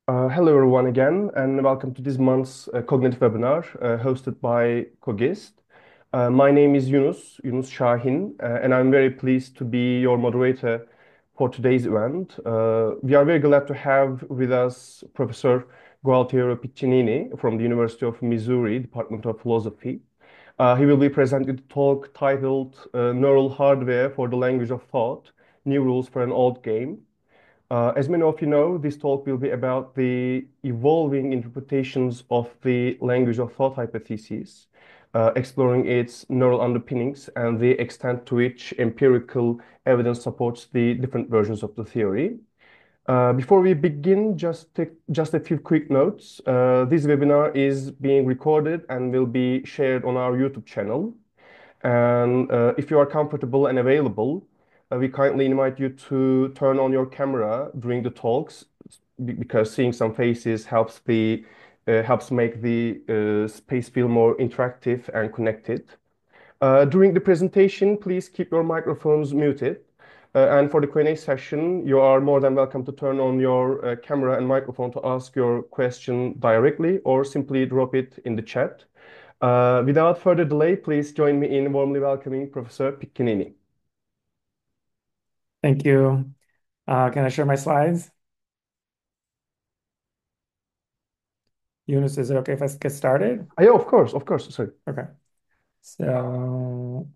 Hello everyone again, and welcome to this month's Cognitive webinar hosted by CogIST. My name is Yunus Şahin, and I'm very pleased to be your moderator for today's event. We are very glad to have with us Professor Gualtiero Piccinini from the University of Missouri, Department of Philosophy. He will be presenting a talk titled Neural Hardware for the Language of Thought, New Rules for an Old Game. As many of you know, this talk will be about the evolving interpretations of the language of thought hypothesis, exploring its neural underpinnings and the extent to which empirical evidence supports the different versions of the theory. Before we begin, just a few quick notes. This webinar is being recorded and will be shared on our YouTube channel. And if you are comfortable and available, we kindly invite you to turn on your camera during the talks because seeing some faces helps make the space feel more interactive and connected. During the presentation, please keep your microphones muted. And for the Q&A session, you are more than welcome to turn on your camera and microphone to ask your question directly or simply drop it in the chat. Without further delay, please join me in warmly welcoming Professor Piccinini. Thank you. Can I share my slides? Eunice, is it okay if I get started? Yeah, of course. Sorry. Okay. So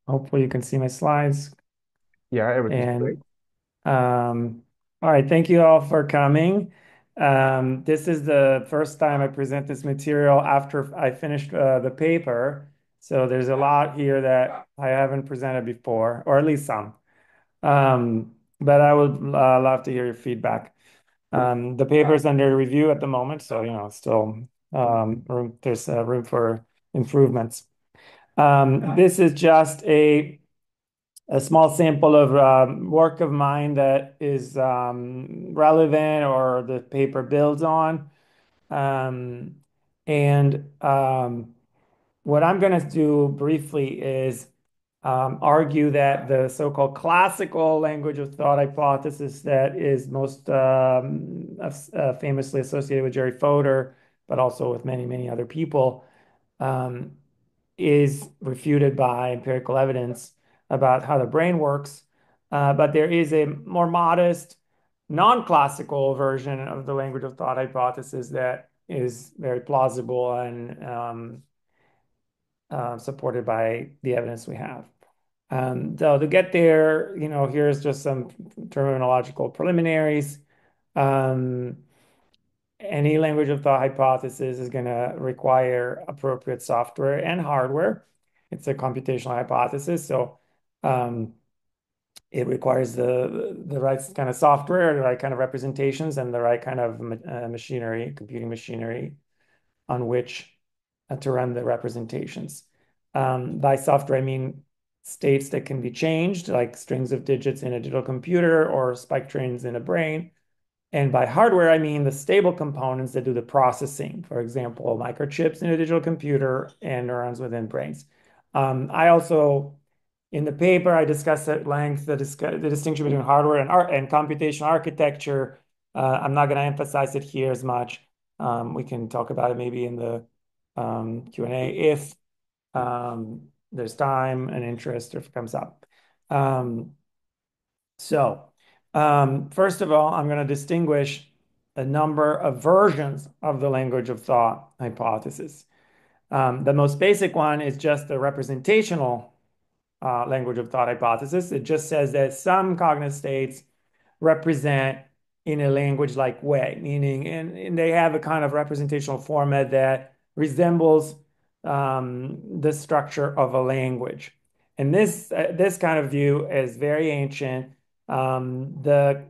hopefully you can see my slides. Yeah, everything's great. And all right, thank you all for coming. This is the first time I present this material after I finished the paper. So there's a lot here that I haven't presented before, or at least some. But I would love to hear your feedback. The paper is under review at the moment, so still there's room for improvements. This is just a small sample of work of mine that is relevant or the paper builds on. Um, and what I'm going to do briefly is argue that the so-called classical language of thought hypothesis that is most famously associated with Jerry Fodor, but also with many, many other people, um, is refuted by empirical evidence about how the brain works. But there is a more modest, non-classical version of the language of thought hypothesis that is very plausible and supported by the evidence we have. So to get there, here's just some terminological preliminaries. Um, any language of thought hypothesis is going to require appropriate software and hardware. It's a computational hypothesis, so um, it requires the right kind of software, the right kind of representations, and the right kind of machinery, computing machinery on which to run the representations. By software, I mean states that can be changed, like strings of digits in a digital computer or spike trains in a brain. And by hardware, I mean the stable components that do the processing. For example, microchips in a digital computer and neurons within brains. I also, in the paper, I discuss at length the distinction between hardware and computational architecture. I'm not going to emphasize it here as much. We can talk about it maybe in the Q&A if there's time and interest or if it comes up. Um, First of all, I'm going to distinguish a number of versions of the language of thought hypothesis. The most basic one is just the representational language of thought hypothesis. It just says that some cognitive states represent in a language-like way, meaning and they have a kind of representational format that resembles the structure of a language. And this kind of view is very ancient. The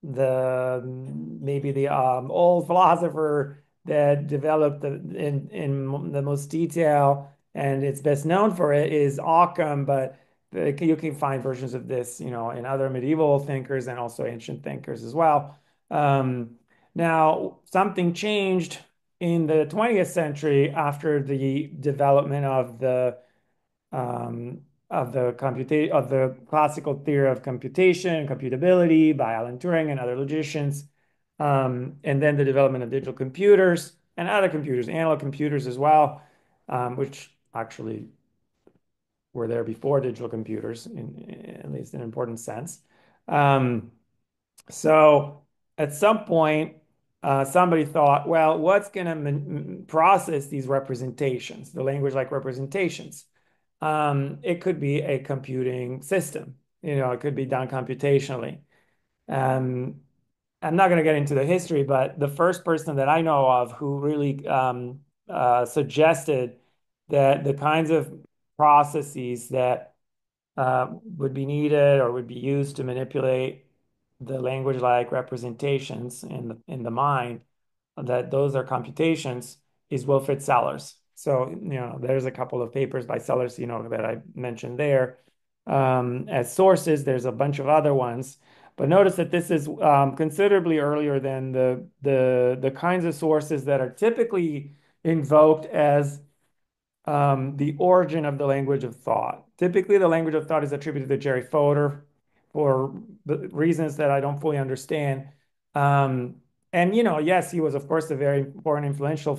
maybe the old philosopher that developed in the most detail and it's best known for it is Occam, but you can find versions of this, in other medieval thinkers and also ancient thinkers as well. Now, something changed in the 20th century after the development um, of the classical theory of computation and computability by Alan Turing and other logicians. And then the development of digital computers and other computers, analog computers as well, which actually were there before digital computers, at least in an important sense. Um, so at some point, somebody thought, well, what's going to process these representations, the language-like representations? It could be a computing system. It could be done computationally. Um, I'm not going to get into the history, but the first person that I know of who really suggested that the kinds of processes that would be needed or would be used to manipulate the language-like representations in the mind, that those are computations, is Wilfrid Sellars. So, there's a couple of papers by Sellars, that I mentioned there. As sources, there's a bunch of other ones. But notice that this is considerably earlier than the kinds of sources that are typically invoked as the origin of the language of thought. Typically, the language of thought is attributed to Jerry Fodor for the reasons that I don't fully understand. And yes, he was, of course, a very important, influential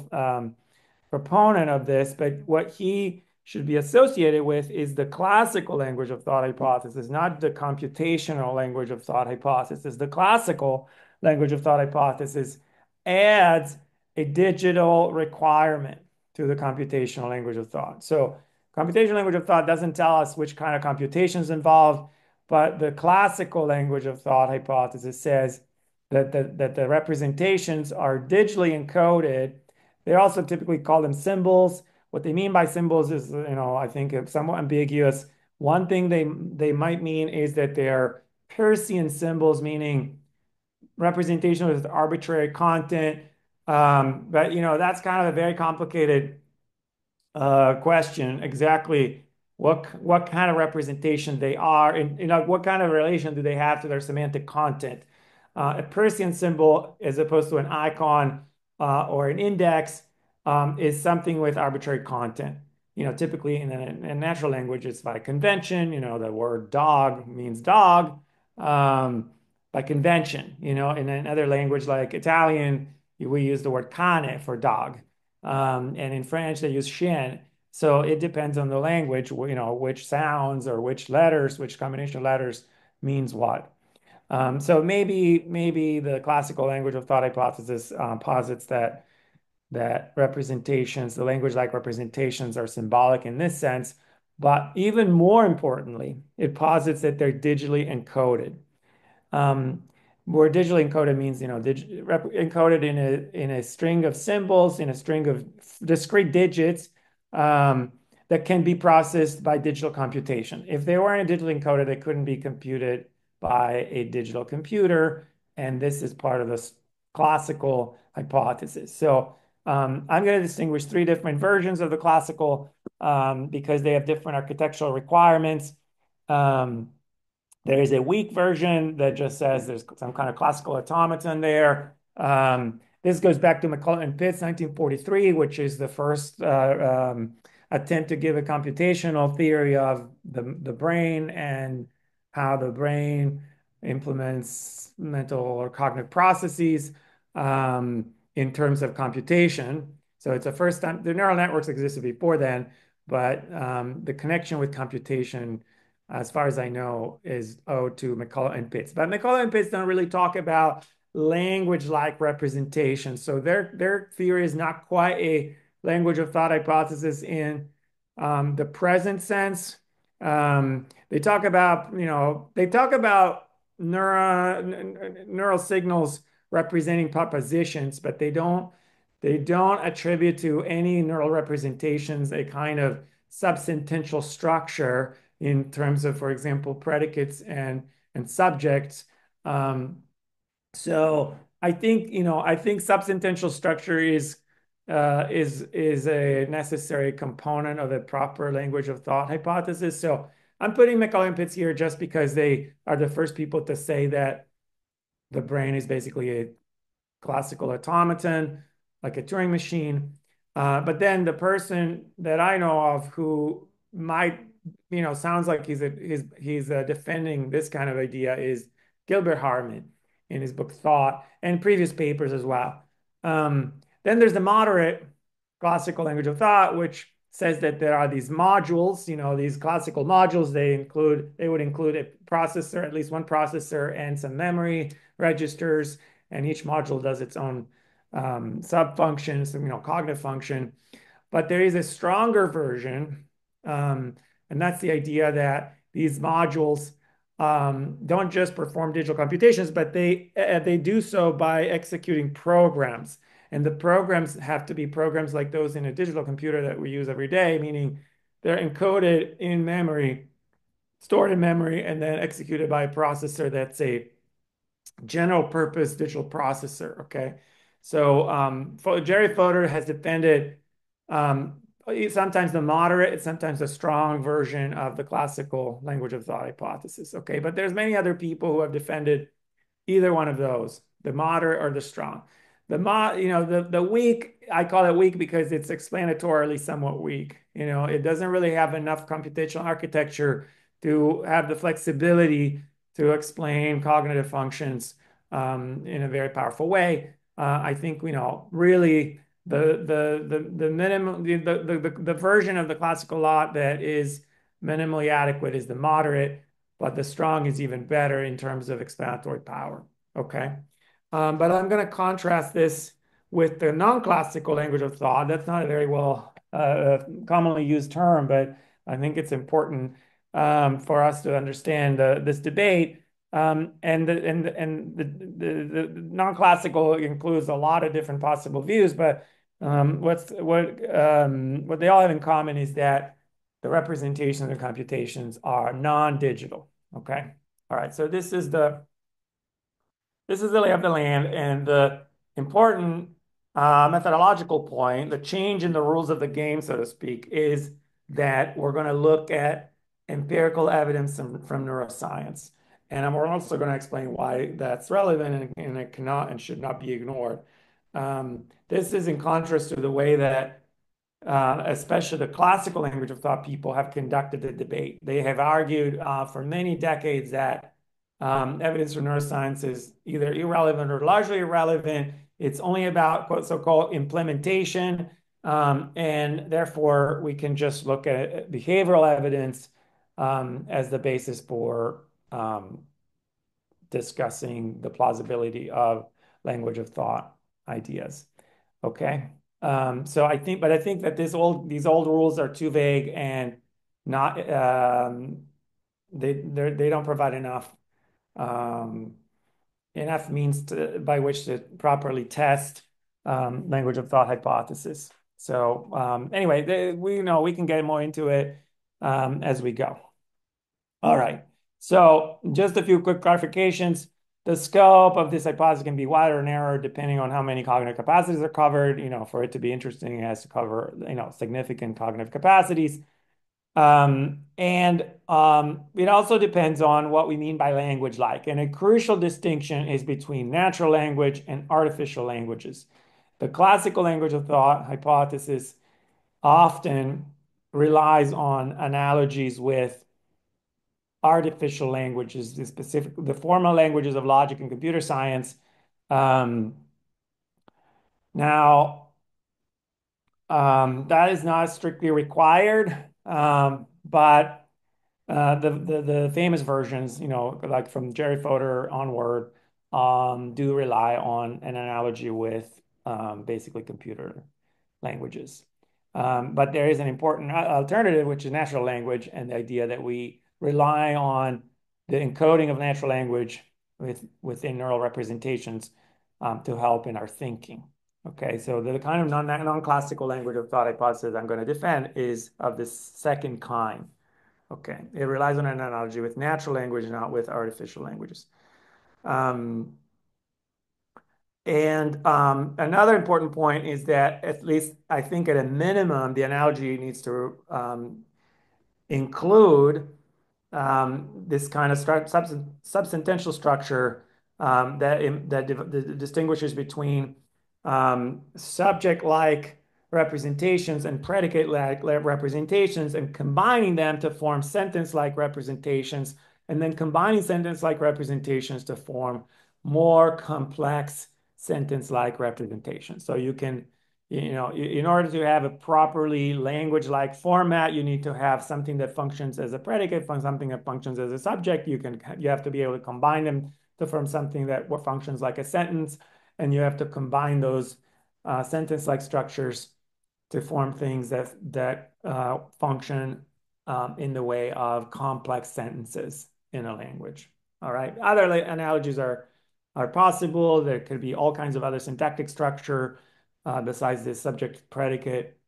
proponent of this, but what he should be associated with is the classical language of thought hypothesis, not the computational language of thought hypothesis. The classical language of thought hypothesis adds a digital requirement to the computational language of thought. So, computational language of thought doesn't tell us which kind of computations involved, but the classical language of thought hypothesis says that the representations are digitally encoded. They also typically call them symbols. What they mean by symbols is, I think it's somewhat ambiguous. One thing they might mean is that they're Peircean symbols, meaning representation with arbitrary content. But that's kind of a very complicated question. Exactly what kind of representation they are, and what kind of relation do they have to their semantic content. A Peircean symbol, as opposed to an icon or an index, is something with arbitrary content. Typically in a natural language, it's by convention. The word dog means dog by convention. In another language like Italian, we use the word cane for dog. And in French, they use chien. So it depends on the language, which sounds or which letters, which combination of letters means what. So maybe the classical language of thought hypothesis posits that representations, the language-like representations, are symbolic in this sense, but even more importantly, it posits that they're digitally encoded. Um, where digitally encoded means, encoded in a string of symbols, in a string of discrete digits that can be processed by digital computation. If they weren't digitally encoded, they couldn't be computed by a digital computer, and this is part of the classical hypothesis. So I'm going to distinguish three different versions of the classical because they have different architectural requirements. Um, there is a weak version that just says there's some kind of classical automaton there. This goes back to McCulloch and Pitts, 1943, which is the first attempt to give a computational theory of the brain and how the brain implements mental or cognitive processes in terms of computation. So it's the first time the neural networks existed before then, but the connection with computation, as far as I know, is owed to McCulloch and Pitts. But McCulloch and Pitts don't really talk about language-like representation. So their theory is not quite a language of thought hypothesis in the present sense. They talk about, neural signals representing propositions, but they don't attribute to any neural representations a kind of subsentential structure in terms of, for example, predicates and subjects. So I think subsentential structure is a necessary component of a proper language of thought hypothesis. So I'm putting McCulloch and Pitts here just because they are the first people to say that the brain is basically a classical automaton, like a Turing machine. But then the person that I know of who might, sounds like he's defending this kind of idea is Gilbert Harman. in his book Thought and previous papers as well. Then there's the moderate classical language of thought, which says that there are these modules, these classical modules. They would include a processor, at least one processor, and some memory registers, and each module does its own sub-functions, cognitive function. But there is a stronger version, and that's the idea that these modules don't just perform digital computations, but they do so by executing programs. And the programs have to be programs like those in a digital computer that we use every day, meaning they're encoded in memory, stored in memory, and then executed by a processor that's a general purpose digital processor. Okay. So Jerry Fodor has defended um, sometimes the moderate, sometimes the strong version of the classical language of thought hypothesis. Okay. But there's many other people who have defended either one of those, the moderate or the strong. The weak, I call it weak because it's explanatorily somewhat weak. It doesn't really have enough computational architecture to have the flexibility to explain cognitive functions in a very powerful way. I think, really the minimum the version of the classical law that is minimally adequate is the moderate, but the strong is even better in terms of explanatory power. Okay. But I'm going to contrast this with the non-classical language of thought. That's not a very well commonly used term, but I think it's important for us to understand this debate. The non-classical includes a lot of different possible views, but what they all have in common is that the representations and computations are non-digital. Okay. All right. So this is the lay of the land, and the important methodological point, the change in the rules of the game, so to speak, is that we're going to look at empirical evidence from neuroscience. And we're also going to explain why that's relevant and it cannot and should not be ignored. This is in contrast to the way that especially the classical language of thought people have conducted the debate. They have argued for many decades that evidence for neuroscience is either irrelevant or largely irrelevant. It's only about so-called implementation, and therefore we can just look at behavioral evidence as the basis for discussing the plausibility of language of thought ideas. Okay. But I think that these old rules are too vague and not they don't provide um, enough means by which to properly test language of thought hypothesis. So anyway, we know we can get more into it as we go. All right. So just a few quick clarifications. The scope of this hypothesis can be wider or narrower depending on how many cognitive capacities are covered. For it to be interesting, it has to cover, significant cognitive capacities. It also depends on what we mean by language like. And a crucial distinction is between natural language and artificial languages. The classical language of thought hypothesis often relies on analogies with artificial languages, the formal languages of logic and computer science. Um, now, that is not strictly required, but the famous versions, like from Jerry Fodor onward, do rely on an analogy with basically computer languages. But there is an important alternative, which is natural language, and the idea that we rely on the encoding of natural language within neural representations to help in our thinking. Okay, so the kind of non-classical language of thought hypothesis I'm going to defend is of this second kind. Okay, it relies on an analogy with natural language, not with artificial languages. Another important point is that, at least I think at a minimum, the analogy needs to include this kind of substantial structure that distinguishes between subject-like representations and predicate-like representations, and combining them to form sentence-like representations, and then combining sentence-like representations to form more complex sentence-like representation. So you can, in order to have a properly language-like format, you need to have something that functions as a predicate, something that functions as a subject. You have to be able to combine them to form something that functions like a sentence, and you have to combine those sentence-like structures to form things that function in the way of complex sentences in a language. All right. Other analogies are possible. There could be all kinds of other syntactic structure besides the subject predicate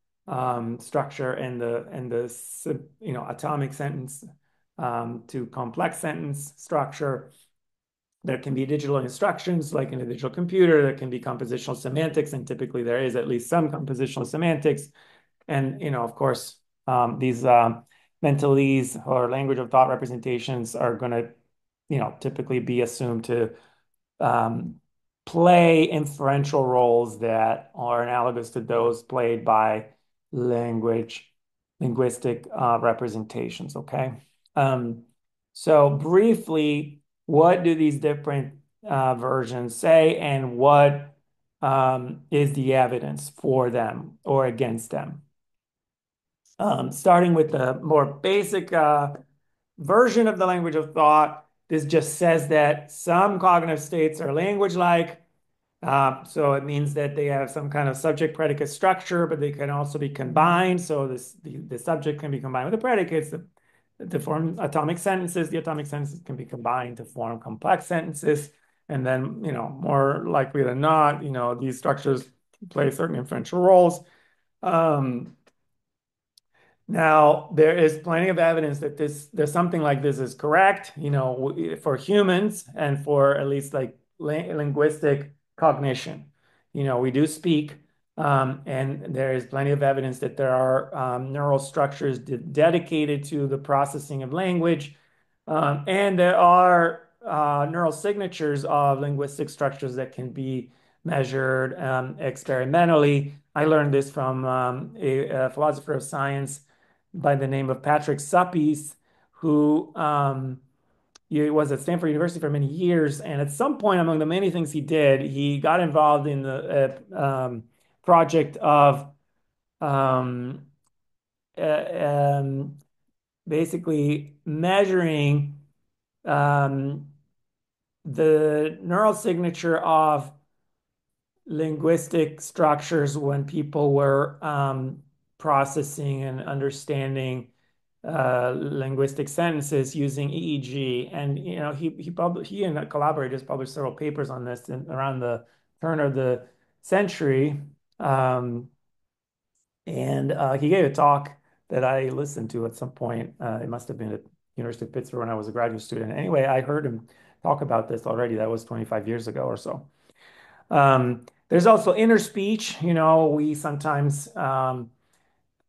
structure and the atomic sentence to complex sentence structure. There can be digital instructions like in a digital computer. There can be compositional semantics, and typically there is at least some compositional semantics. And of course, these mentalese or language of thought representations are going to, typically be assumed to um, play inferential roles that are analogous to those played by linguistic representations. Okay. Um, so briefly, what do these different versions say, and what is the evidence for them or against them? Starting with the more basic version of the language of thought, this just says that some cognitive states are language-like. So it means that they have some kind of subject-predicate structure, but they can also be combined. So the subject can be combined with the predicates to form atomic sentences. The atomic sentences can be combined to form complex sentences. And then, more likely than not, these structures play certain inferential roles. Um, Now, there is plenty of evidence that there's something like this is correct, for humans and for at least like linguistic cognition. We do speak, and there is plenty of evidence that there are neural structures dedicated to the processing of language, and there are neural signatures of linguistic structures that can be measured experimentally. I learned this from a philosopher of science by the name of Patrick Suppes, who he was at Stanford University for many years. And at some point, among the many things he did, he got involved in the project of um, uh, um, basically measuring um, the neural signature of linguistic structures when people were processing and understanding linguistic sentences using EEG. And he and collaborators published several papers on this around the turn of the century. And he gave a talk that I listened to at some point. It must have been at University of Pittsburgh when I was a graduate student. Anyway, I heard him talk about this already. That was 25 years ago or so. There's also inner speech. We sometimes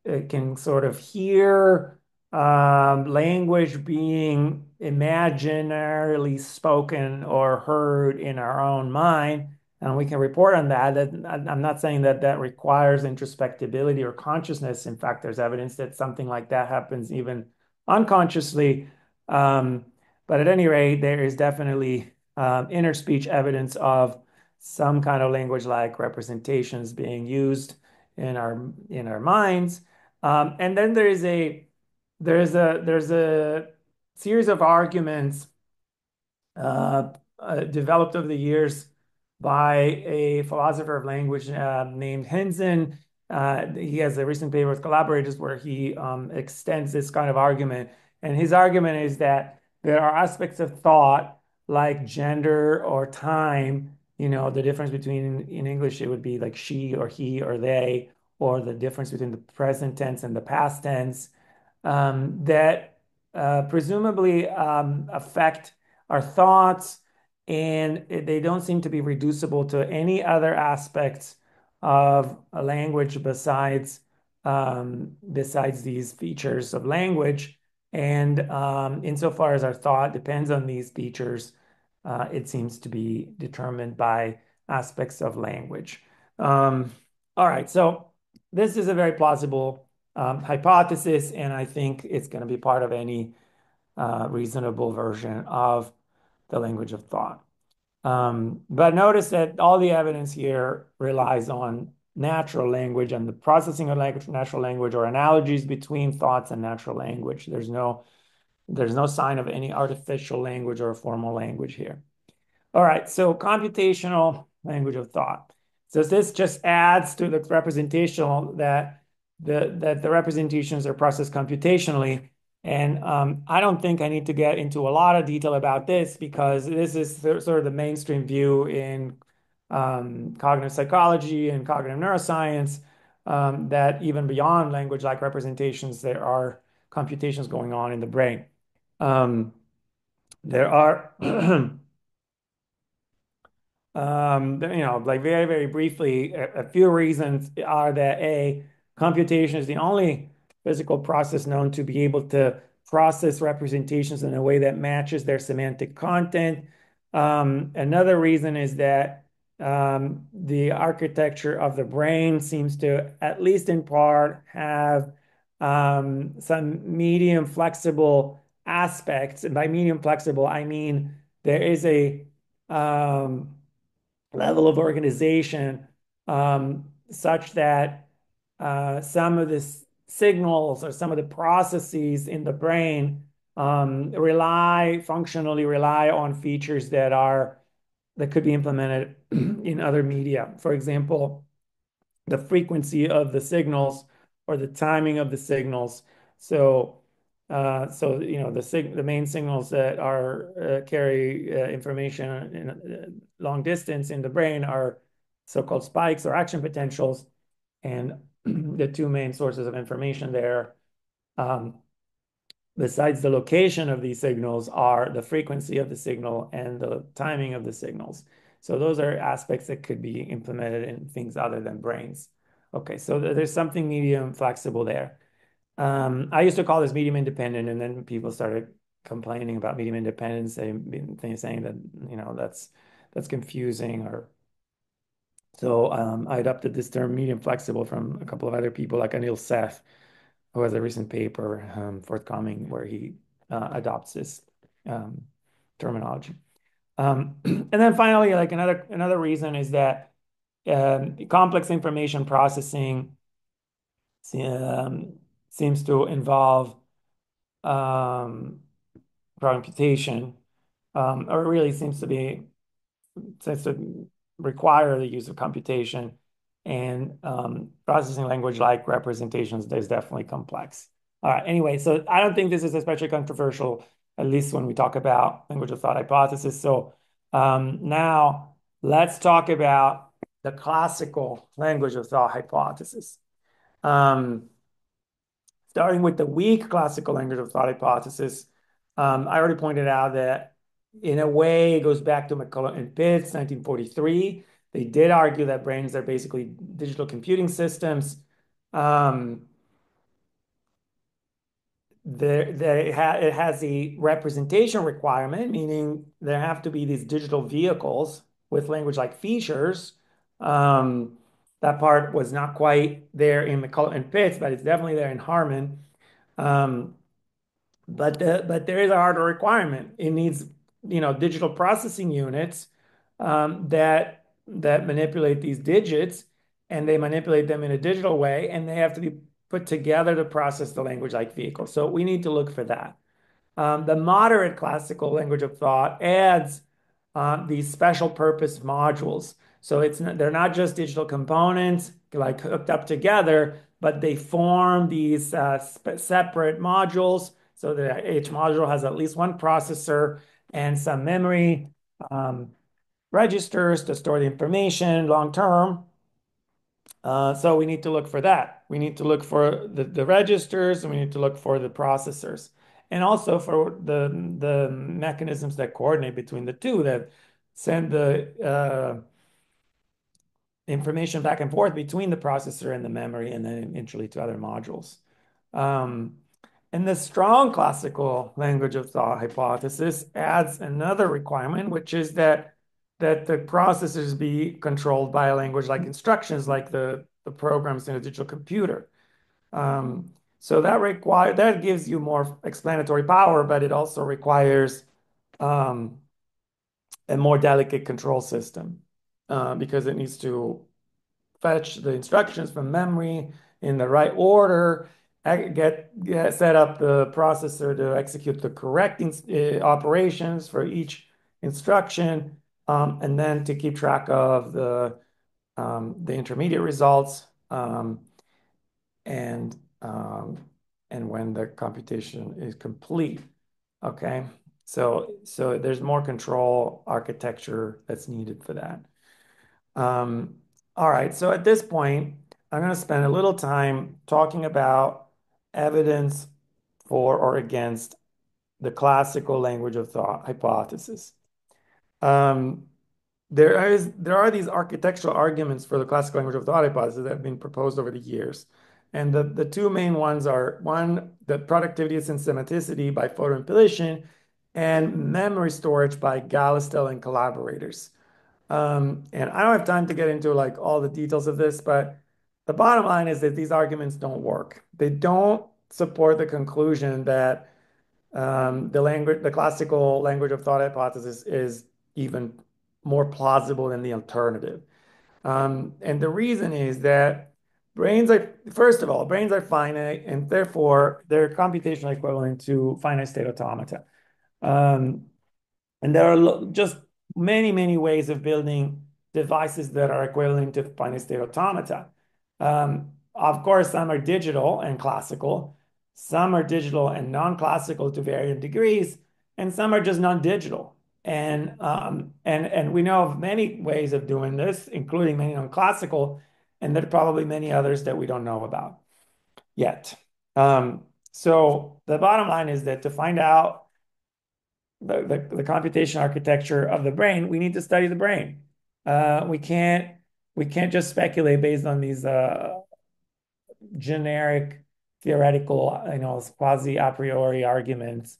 can sort of hear language being imaginarily spoken or heard in our own mind, and we can report on that. I'm not saying that that requires introspectability or consciousness. In fact, there's evidence that something like that happens even unconsciously. But at any rate, there is definitely inner speech evidence of some kind of language-like representations being used in our minds. And then there's a series of arguments developed over the years by a philosopher of language named Hinson. He has a recent paper with collaborators where he extends this kind of argument. And his argument is that there are aspects of thought like gender or time. The difference between in English, it would be like she or he or they, or the difference between the present tense and the past tense, that presumably affect our thoughts, and they don't seem to be reducible to any other aspects of a language besides these features of language. And insofar as our thought depends on these features, it seems to be determined by aspects of language. All right, so this is a very plausible hypothesis, and I think it's going to be part of any reasonable version of the language of thought. But notice that all the evidence here relies on natural language and the processing of language, natural language, or analogies between thoughts and natural language. There's no sign of any artificial language or formal language here. All right, so computational language of thought. So this just adds to the representational that the representations are processed computationally. And I don't think I need to get into a lot of detail about this because this is sort of the mainstream view in cognitive psychology and cognitive neuroscience, that even beyond language-like representations, there are computations going on in the brain. There are like very, very briefly, a few reasons are that A, computation is the only physical process known to be able to process representations in a way that matches their semantic content. Another reason is that the architecture of the brain seems to, at least in part, have some medium flexible aspects. And by medium flexible, I mean there is a level of organization such that some of the signals or some of the processes in the brain functionally rely on features that could be implemented in other media. For example, the frequency of the signals or the timing of the signals. So the main signals that are carry information in long distance in the brain are so-called spikes or action potentials, and the two main sources of information there, um, besides the location of these signals, are the frequency of the signal and the timing of the signals. So those are aspects that could be implemented in things other than brains. Okay, so there's something medium flexible there. I used to call this medium independent, and then people started complaining about medium independence, saying that that's confusing. Or so I adopted this term medium flexible from a couple of other people, like Anil Seth, who has a recent paper forthcoming where he adopts this um, terminology. And then finally, like another reason is that complex information processing um, seems to involve um, computation, or really seems to require the use of computation, and processing language like representations is definitely complex. All right, anyway, so I don't think this is especially controversial, at least when we talk about language of thought hypothesis. So now let's talk about the classical language of thought hypothesis. Um, Starting with the weak classical language of thought hypothesis, I already pointed out that in a way it goes back to McCulloch and Pitts, 1943. They did argue that brains are basically digital computing systems. Um, it has a representation requirement, meaning there have to be these digital vehicles with language-like features. Um, that part was not quite there in McCulloch and Pitts, but it's definitely there in Harman. Um, but there is a harder requirement. It needs, digital processing units that manipulate these digits, and they manipulate them in a digital way, and they have to be put together to process the language like vehicle. So we need to look for that. The moderate classical language of thought adds these special purpose modules. So they're not just digital components like hooked up together, but they form these separate modules. So that each module has at least one processor and some memory registers to store the information long term. So we need to look for that. We need to look for the registers, and we need to look for the processors, and also for the mechanisms that coordinate between the two, that send the information back and forth between the processor and the memory, and then eventually to other modules. Um, and the strong classical language of thought hypothesis adds another requirement, which is that the processors be controlled by a language like instructions, like the programs in a digital computer. So that gives you more explanatory power, but it also requires um, a more delicate control system because it needs to fetch the instructions from memory in the right order, set up the processor to execute the correct operations for each instruction, and then to keep track of the intermediate results and um, and when the computation is complete. Okay, so there's more control architecture that's needed for that. Um, all right, so at this point, I'm going to spend a little time talking about evidence for or against the classical language of thought hypothesis. Um, there are these architectural arguments for the classical language of thought hypothesis that have been proposed over the years. And the two main ones are one, the productivity of systematicity by photoimpilition and memory storage by Gallistel and collaborators. And I don't have time to get into like all the details of this, but the bottom line is that these arguments don't work. They don't support the conclusion that the classical language of thought hypothesis is even more plausible than the alternative. And the reason is that first of all, brains are finite, and therefore they're computationally equivalent to finite state automata. Um, and there are just many, many ways of building devices that are equivalent to finite state automata. Of course, some are digital and classical, some are digital and non-classical to varying degrees, and some are just non-digital. And we know of many ways of doing this, including many non-classical, and there are probably many others that we don't know about yet. So the bottom line is that to find out the computation architecture of the brain, we need to study the brain. We can't just speculate based on these generic theoretical, quasi a priori arguments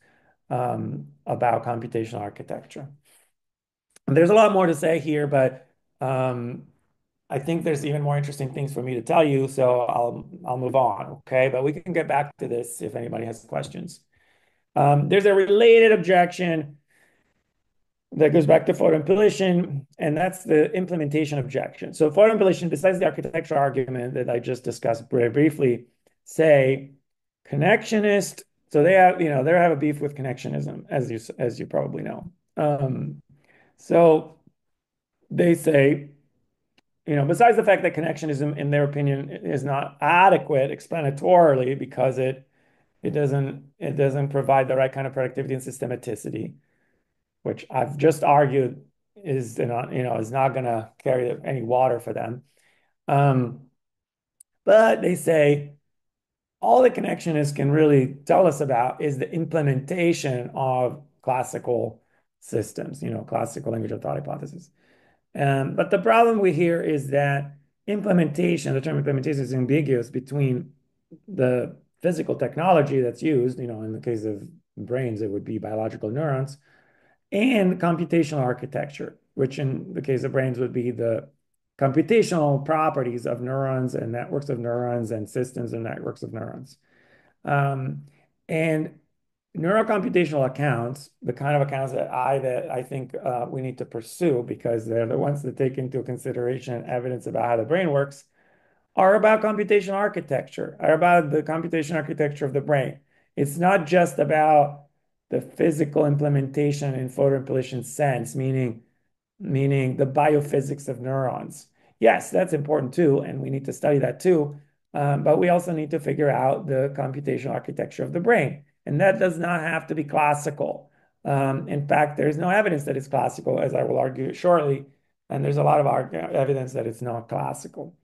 about computational architecture. And there's a lot more to say here, but I think there's even more interesting things for me to tell you, so I'll move on, okay? But we can get back to this if anybody has questions. There's a related objection that goes back to photoimpilation, and that's the implementation objection. So photoimpilation, besides the architectural argument that I just discussed very briefly, say connectionist. So they have a beef with connectionism, as you probably know. So they say, besides the fact that connectionism, in their opinion, is not adequate explanatorily because it doesn't provide the right kind of productivity and systematicity, which I've just argued is not going to carry any water for them. Um, but they say all the connectionists can really tell us about is the implementation of classical systems, classical language of thought hypothesis. But the problem we hear is that the term implementation is ambiguous between the physical technology that's used, in the case of brains, it would be biological neurons, and computational architecture, which in the case of brains would be the computational properties of neurons and networks of neurons and systems and networks of neurons. Um, and neurocomputational accounts, the kind of accounts that I think we need to pursue because they're the ones that take into consideration evidence about how the brain works, are about computational architecture, are about the computational architecture of the brain. It's not just about the physical implementation in photoimpilation sense, meaning the biophysics of neurons. Yes, that's important too, and we need to study that too. But we also need to figure out the computational architecture of the brain. And that does not have to be classical. In fact, there is no evidence that it's classical, as I will argue shortly. And there's a lot of evidence that it's not classical.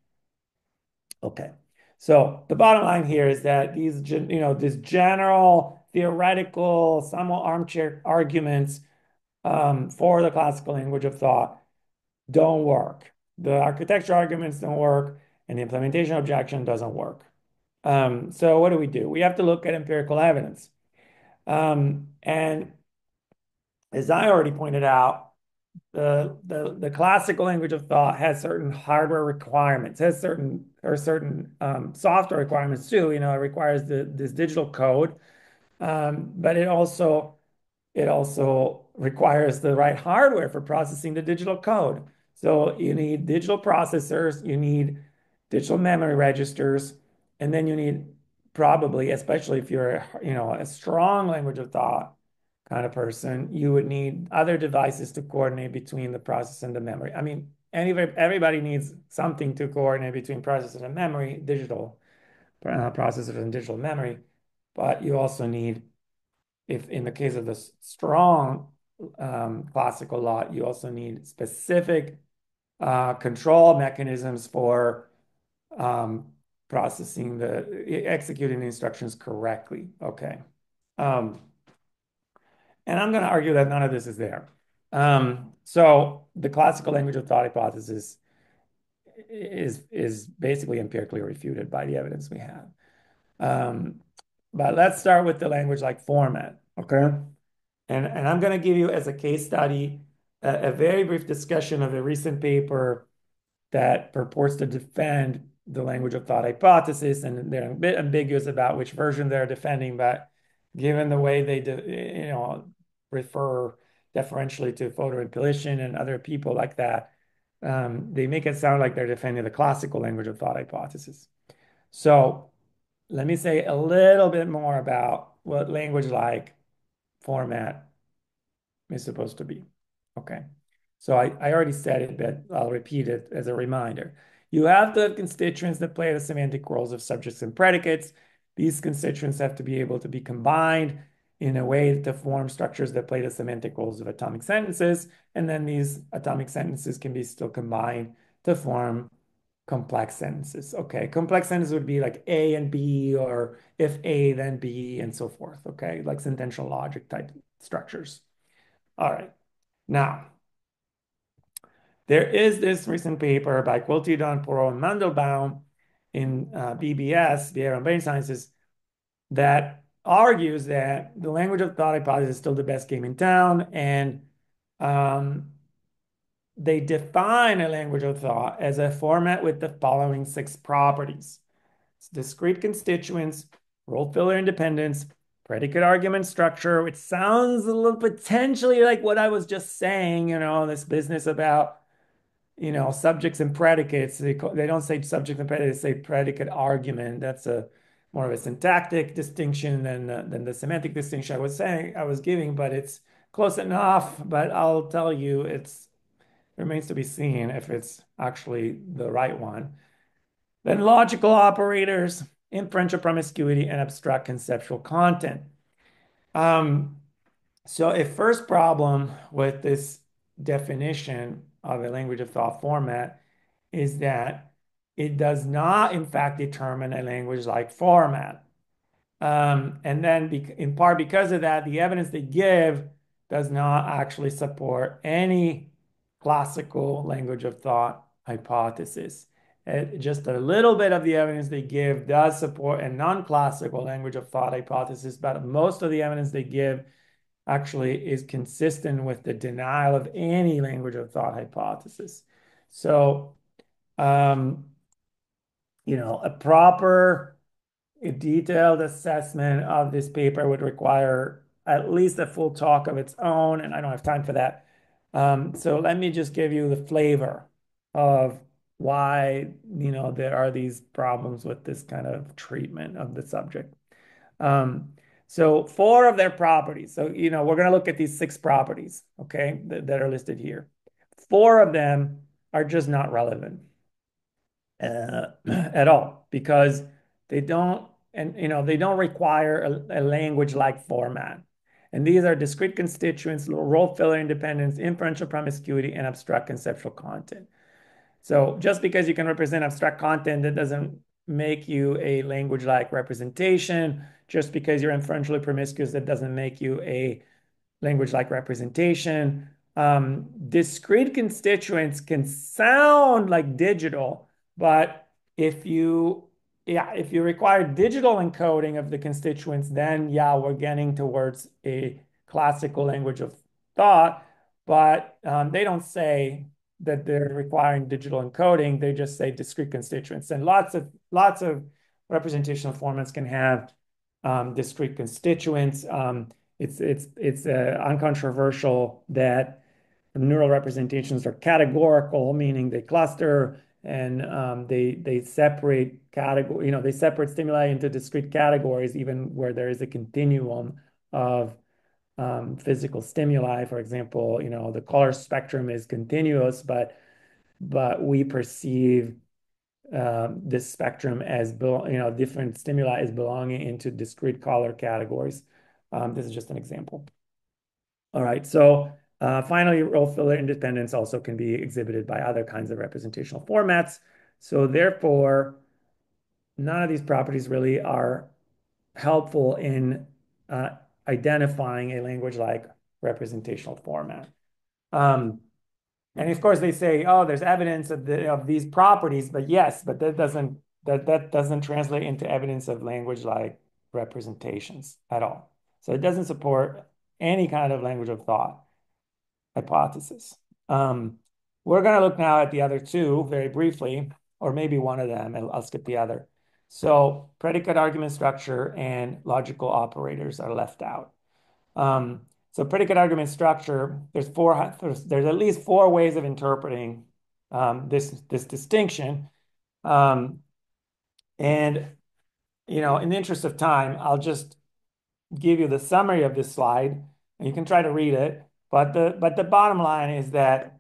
Okay. So the bottom line here is that these general theoretical, somewhat armchair arguments for the classical language of thought don't work. The architecture arguments don't work, and the implementation objection doesn't work. So what do? We have to look at empirical evidence. And as I already pointed out, the classical language of thought has certain hardware requirements, has certain software requirements too. It requires this digital code, but it also it also requires the right hardware for processing the digital code. So you need digital processors, you need digital memory registers, and then you need probably, especially if you're, a strong language of thought kind of person, you would need other devices to coordinate between the process and the memory. I mean, everybody needs something to coordinate between processors and memory, digital processors and digital memory, but you also need, if in the case of the strong classical law, you also need specific control mechanisms for um, executing the instructions correctly. Okay. Um, and I'm going to argue that none of this is there. So the classical language of thought hypothesis is basically empirically refuted by the evidence we have. Um, but let's start with the language like format. Okay. And I'm going to give you as a case study a very brief discussion of a recent paper that purports to defend the language of thought hypothesis, and they're a bit ambiguous about which version they're defending, but given the way they refer deferentially to Fodor and Pilisin and other people like that, they make it sound like they're defending the classical language of thought hypothesis. So let me say a little bit more about what language like format is supposed to be. Okay. So I already said it, but I'll repeat it as a reminder. You have to have constituents that play the semantic roles of subjects and predicates. These constituents have to be able to be combined in a way to form structures that play the semantic roles of atomic sentences. And then these atomic sentences can be still combined to form complex sentences. Okay. Complex sentences would be like A and B, or if A, then B, and so forth. Okay. Like sentential logic type structures. All right. Now, there is this recent paper by Gualtiero and Mandelbaum in BBS, Behavioral and Brain Sciences, that argues that the language of thought hypothesis is still the best game in town. And um, they define a language of thought as a format with the following six properties: it's discrete constituents, role filler independence, predicate argument structure, which sounds a little potentially like what I was just saying, this business about subjects and predicates. They don't say subject and predicate, they say predicate argument. That's a more of a syntactic distinction than the semantic distinction I was giving, but it's close enough. But I'll tell you, it's remains to be seen if it's actually the right one. Then logical operators, inferential promiscuity, and abstract conceptual content. Um, so a first problem with this definition of a language of thought format is that it does not, in fact, determine a language like format. And then in part because of that, the evidence they give does not actually support any classical language of thought hypothesis. Just a little bit of the evidence they give does support a non-classical language of thought hypothesis, but most of the evidence they give actually is consistent with the denial of any language of thought hypothesis. So, um, a proper, a detailed assessment of this paper would require at least a full talk of its own, and I don't have time for that. So let me just give you the flavor of why, there are these problems with this kind of treatment of the subject. So four of their properties. So, we're going to look at these six properties, okay, that are listed here. Four of them are just not relevant at all because they don't, and they don't require a language-like format. And these are discrete constituents, role filler independence, inferential promiscuity, and abstract conceptual content. So just because you can represent abstract content, that doesn't make you a language-like representation. Just because you're inferentially promiscuous, that doesn't make you a language-like representation. Discrete constituents can sound like digital, but if you require digital encoding of the constituents, then yeah, we're getting towards a classical language of thought. But they don't say that they're requiring digital encoding. They just say discrete constituents, and lots of representational formats can have discrete constituents. It's uncontroversial that neural representations are categorical, meaning they cluster and they separate category, they separate stimuli into discrete categories, even where there is a continuum of physical stimuli. For example, the color spectrum is continuous, but we perceive this spectrum as different stimuli as belonging into discrete color categories. This is just an example. All right, so finally, role filler independence also can be exhibited by other kinds of representational formats. So therefore, none of these properties really are helpful in uh, identifying a language-like representational format. Um, and of course, they say, oh, there's evidence of these properties, but yes, but that doesn't translate into evidence of language-like representations at all. So it doesn't support any kind of language of thought hypothesis. Um, we're going to look now at the other two very briefly, or maybe one of them, and I'll skip the other. So predicate argument structure and logical operators are left out. So predicate argument structure, there's at least four ways of interpreting this distinction. Um, and in the interest of time, I'll just give you the summary of this slide, and you can try to read it. But the bottom line is that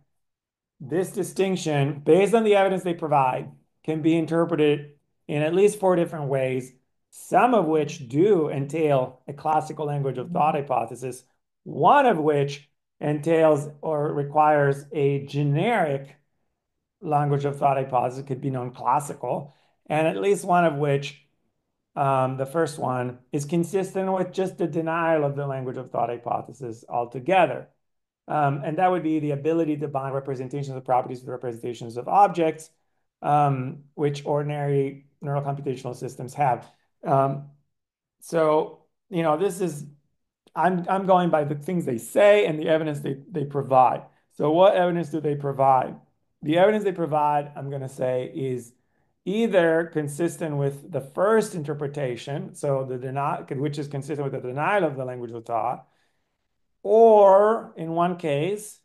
this distinction, based on the evidence they provide, can be interpreted in at least four different ways, some of which do entail a classical language of thought hypothesis, one of which entails or requires a generic language of thought hypothesis, could be known classical, and at least one of which, the first one, is consistent with just the denial of the language of thought hypothesis altogether. And that would be the ability to bind representations of properties with representations of objects, which ordinary neural computational systems have. So, this is, I'm going by the things they say and the evidence they provide. So what evidence do they provide? The evidence they provide, I'm going to say, is either consistent with the first interpretation, so the denial, which is consistent with the denial of the language of thought, or in one case,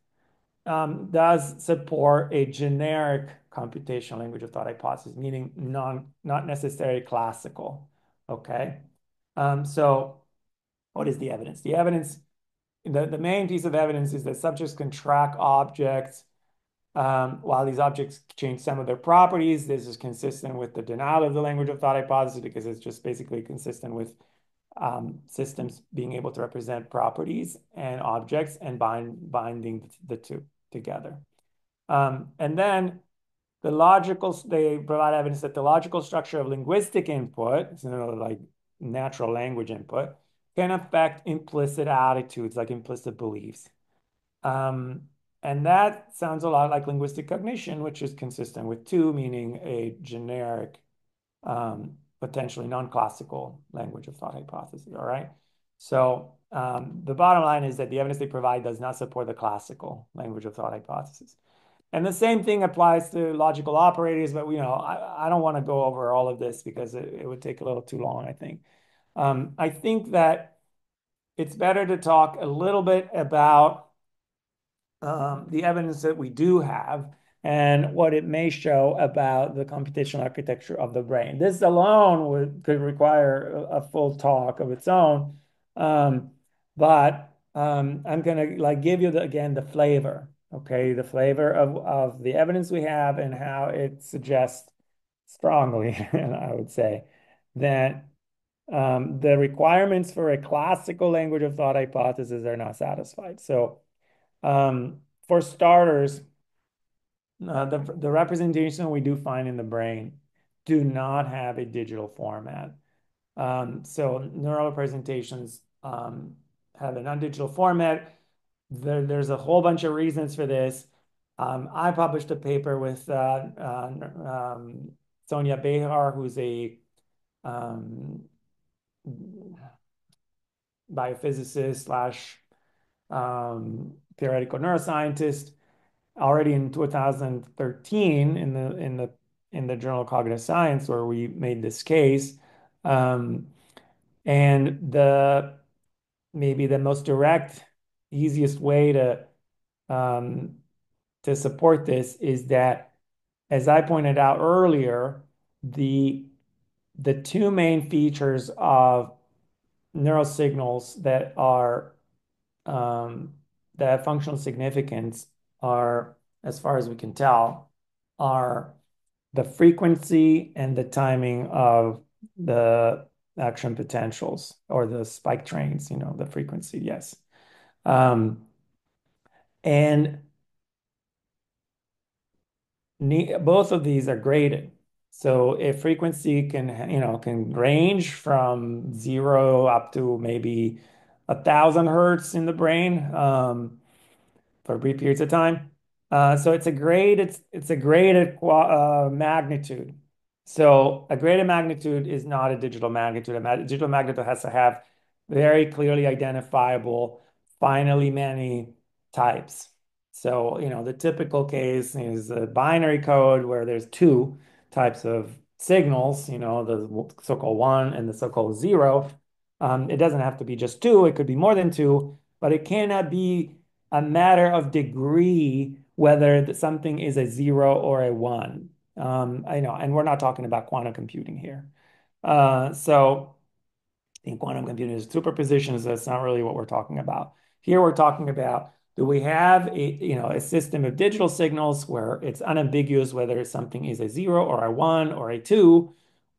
does support a generic computational language of thought hypothesis, meaning not necessarily classical. Okay. So what is the evidence? The main piece of evidence is that subjects can track objects while these objects change some of their properties. This is consistent with the denial of the language of thought hypothesis because it's just basically consistent with systems being able to represent properties and objects and binding the two together. And then they provide evidence that the logical structure of linguistic input, like natural language input, can affect implicit attitudes, like implicit beliefs. Um, and that sounds a lot like linguistic cognition, which is consistent with two, meaning a generic, potentially non-classical language of thought hypothesis. All right. So the bottom line is that the evidence they provide does not support the classical language of thought hypothesis. And the same thing applies to logical operators, but I don't want to go over all of this because it would take a little too long, I think. I think that it's better to talk a little bit about the evidence that we do have and what it may show about the computational architecture of the brain. This alone could require a full talk of its own, but I'm going to give you again the flavor, okay, the flavor of the evidence we have and how it suggests strongly, I would say, that the requirements for a classical language of thought hypothesis are not satisfied. So for starters, the representation we do find in the brain do not have a digital format. So neural representations have a non-digital format. There's a whole bunch of reasons for this. I published a paper with Sonia Behar, who's a biophysicist slash theoretical neuroscientist, already in 2013 in the journal Cognitive Science, where we made this case. And maybe the most direct, easiest way um, to support this is that, as I pointed out earlier, the the two main features of neural signals um, that have functional significance are, as far as we can tell, are the frequency and the timing of the action potentials or the spike trains, the frequency, yes. Um, and both of these are graded. So if frequency can range from 0 up to maybe 1,000 hertz in the brain, for brief periods of time. So it's a graded magnitude. So a graded magnitude is not a digital magnitude. Digital magnitude has to have very clearly identifiable, finally many types. So, the typical case is a binary code where there's two types of signals, the so-called one and the so-called zero. It doesn't have to be just two, it could be more than two, but it cannot be a matter of degree whether something is a zero or a one. I know, and we're not talking about quantum computing here. So in quantum computing, is superpositions. That's not really what we're talking about. Here we're talking about, do we have a system of digital signals where it's unambiguous whether something is a zero or a one or a two,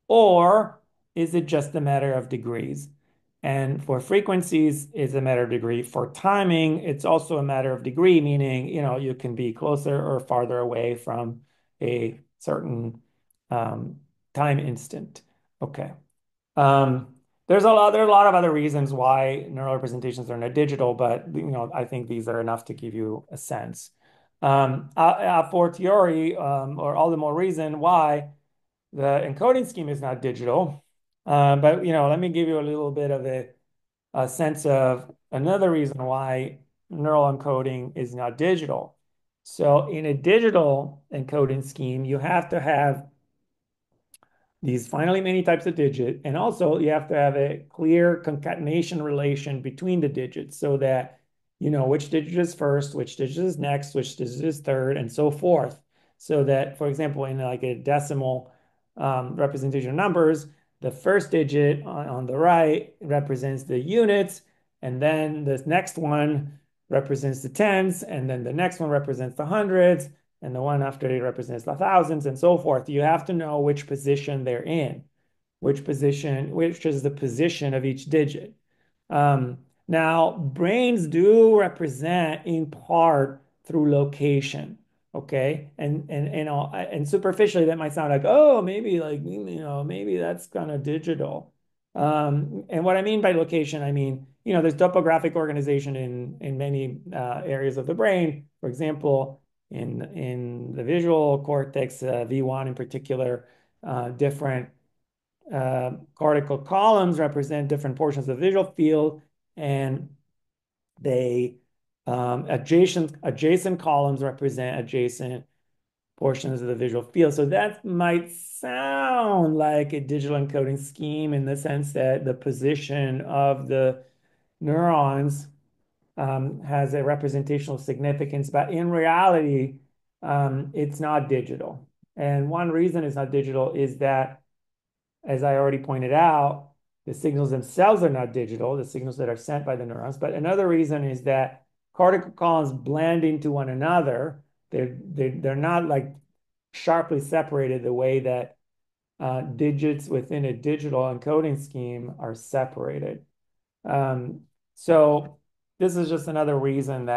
or is it just a matter of degrees? And for frequencies, it's a matter of degree. For timing, it's also a matter of degree, meaning, you can be closer or farther away from a certain um, time instant. Okay. Um, there are a lot of other reasons why neural representations are not digital, but I think these are enough to give you a sense. A fortiori, or all the more reason why the encoding scheme is not digital. But let me give you a little bit of a sense of another reason why neural encoding is not digital. So in a digital encoding scheme, you have to have these finally many types of digit, and also you have to have a clear concatenation relation between the digits so that you know which digit is first, which digit is next, which digit is third, and so forth. So that, for example, in like a decimal representation of numbers, the first digit on the right represents the units, and then the next one represents the tens, and then the next one represents the hundreds, and the one after it represents the thousands, and so forth. You have to know which position they're in, which is the position of each digit. Now, brains do represent in part through location. Okay. And superficially, that might sound like, oh, maybe maybe that's kind of digital. And what I mean by location, I mean, there's topographic organization in many areas of the brain. For example, in the visual cortex, V1 in particular, different cortical columns represent different portions of the visual field, and they adjacent columns represent adjacent portions of the visual field. So that might sound like a digital encoding scheme in the sense that the position of the neurons has a representational significance, but in reality, it's not digital. And one reason it's not digital is that, as I already pointed out, the signals themselves are not digital, the signals that are sent by the neurons. But another reason is that cortical columns blend into one another. They're not like sharply separated the way that digits within a digital encoding scheme are separated. Um, so this is just another reason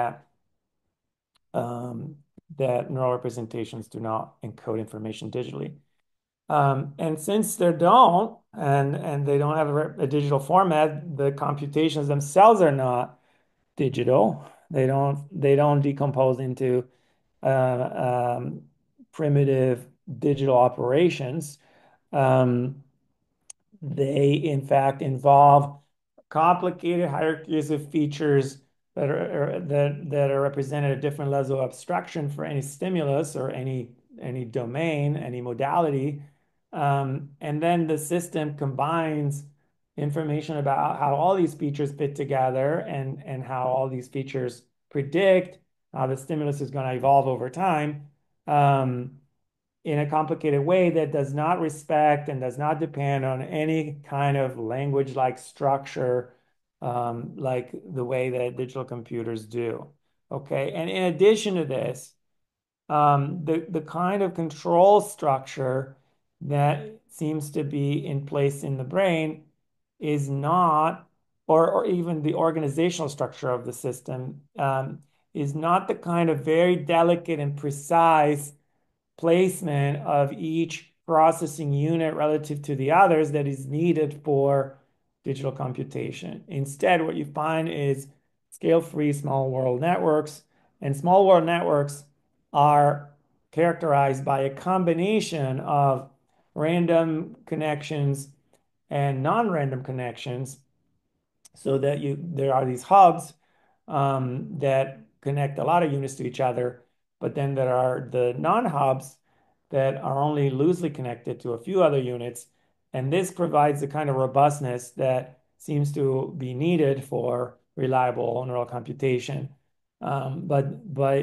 um, that neural representations do not encode information digitally. And since they don't, and they don't have a digital format, the computations themselves are not digital. They don't decompose into primitive digital operations. Um, they, in fact, involve complicated hierarchies of features that are represented at different levels of abstraction for any stimulus or any domain, any modality. And then the system combines information about how all these features fit together and how all these features predict how the stimulus is going to evolve over time um, in a complicated way that does not respect and does not depend on any kind of language-like structure like the way that digital computers do. Okay, and in addition to this, the kind of control structure that seems to be in place in the brain is not, or even the organizational structure of the system is not the kind of very delicate and precise placement of each processing unit relative to the others that is needed for digital computation. Instead, what you find is scale-free small world networks, and small world networks are characterized by a combination of random connections and non-random connections so that there are these hubs that connect a lot of units to each other, but then there are the non-hubs that are only loosely connected to a few other units. And this provides the kind of robustness that seems to be needed for reliable neural computation. But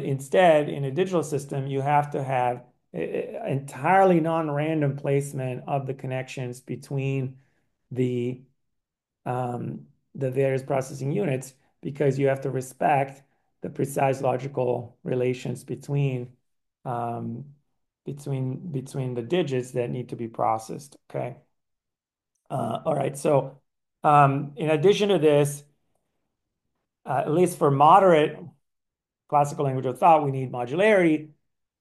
instead, in a digital system, you have to have entirely non-random placement of the connections between the um, the various processing units because you have to respect the precise logical relations um, between the digits that need to be processed. Okay. All right. So in addition to this, at least for moderate classical language of thought, we need modularity.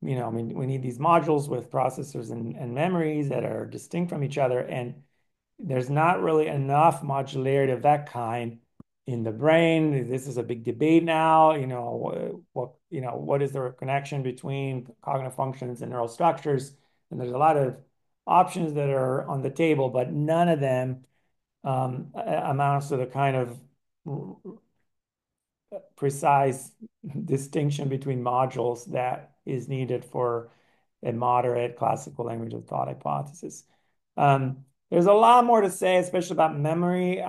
I mean, we need these modules with processors and memories that are distinct from each other. And there's not really enough modularity of that kind in the brain. This is a big debate now. What is the connection between cognitive functions and neural structures? And there's a lot of options that are on the table, but none of them amounts to the kind of precise distinction between modules that is needed for a moderate classical language of thought hypothesis. There's a lot more to say, especially about memory.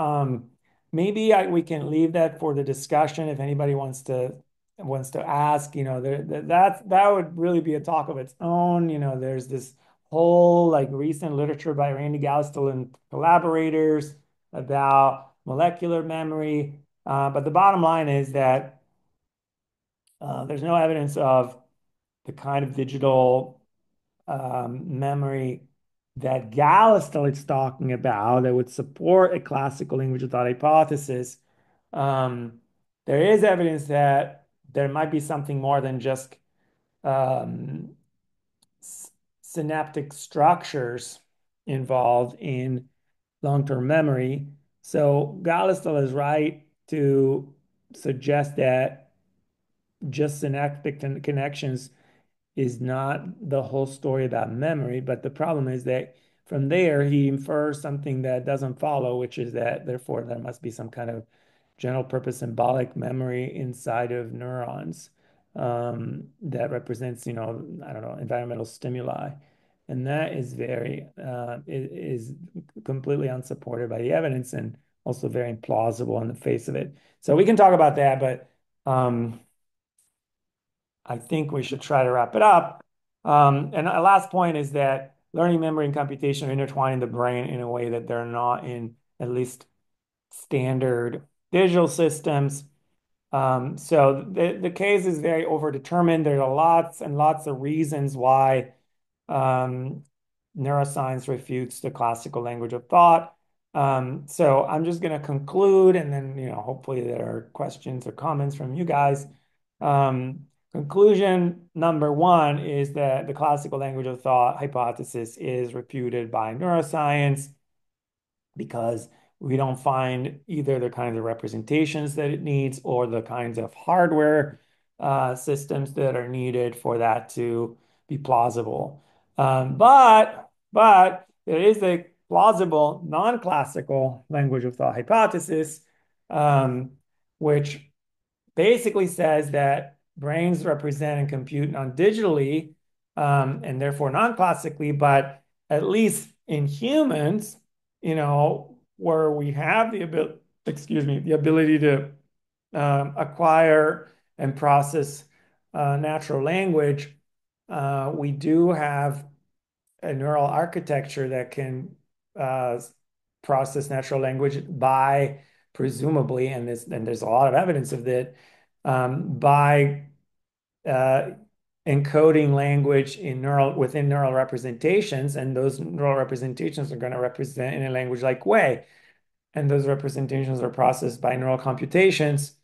Maybe we can leave that for the discussion if anybody wants to ask. That would really be a talk of its own. There's this whole like recent literature by Randy Galstel and collaborators about molecular memory. But the bottom line is that there's no evidence of the kind of digital memory that Galstel is talking about that would support a classical language of thought hypothesis. Um, there is evidence that there might be something more than just um, synaptic structures involved in long-term memory. So Galstel is right to suggest that just synaptic connections is not the whole story about memory, but the problem is that from there he infers something that doesn't follow, which is that therefore there must be some kind of general purpose symbolic memory inside of neurons that represents, I don't know, environmental stimuli. And that is is completely unsupported by the evidence and also very implausible on the face of it. So we can talk about that, but I think we should try to wrap it up. And a last point is that learning, memory, and computation are intertwined in the brain in a way that they're not in at least standard digital systems. So the case is very overdetermined. There are lots and lots of reasons why um, neuroscience refutes the classical language of thought. So I'm just going to conclude, and then hopefully there are questions or comments from you guys. Conclusion number one is that the classical language of thought hypothesis is reputed by neuroscience because we don't find either the kinds of representations that it needs or the kinds of hardware systems that are needed for that to be plausible. But there is a plausible non-classical language of thought hypothesis, which basically says that brains represent and compute non-digitally and therefore non-classically, but at least in humans, where we have the ability, excuse me, the ability to acquire and process natural language, we do have a neural architecture that can uh, process natural language by presumably, and there's a lot of evidence of that, by uh, encoding language in within neural representations, and those neural representations are going to represent in a language-like way, and those representations are processed by neural computations.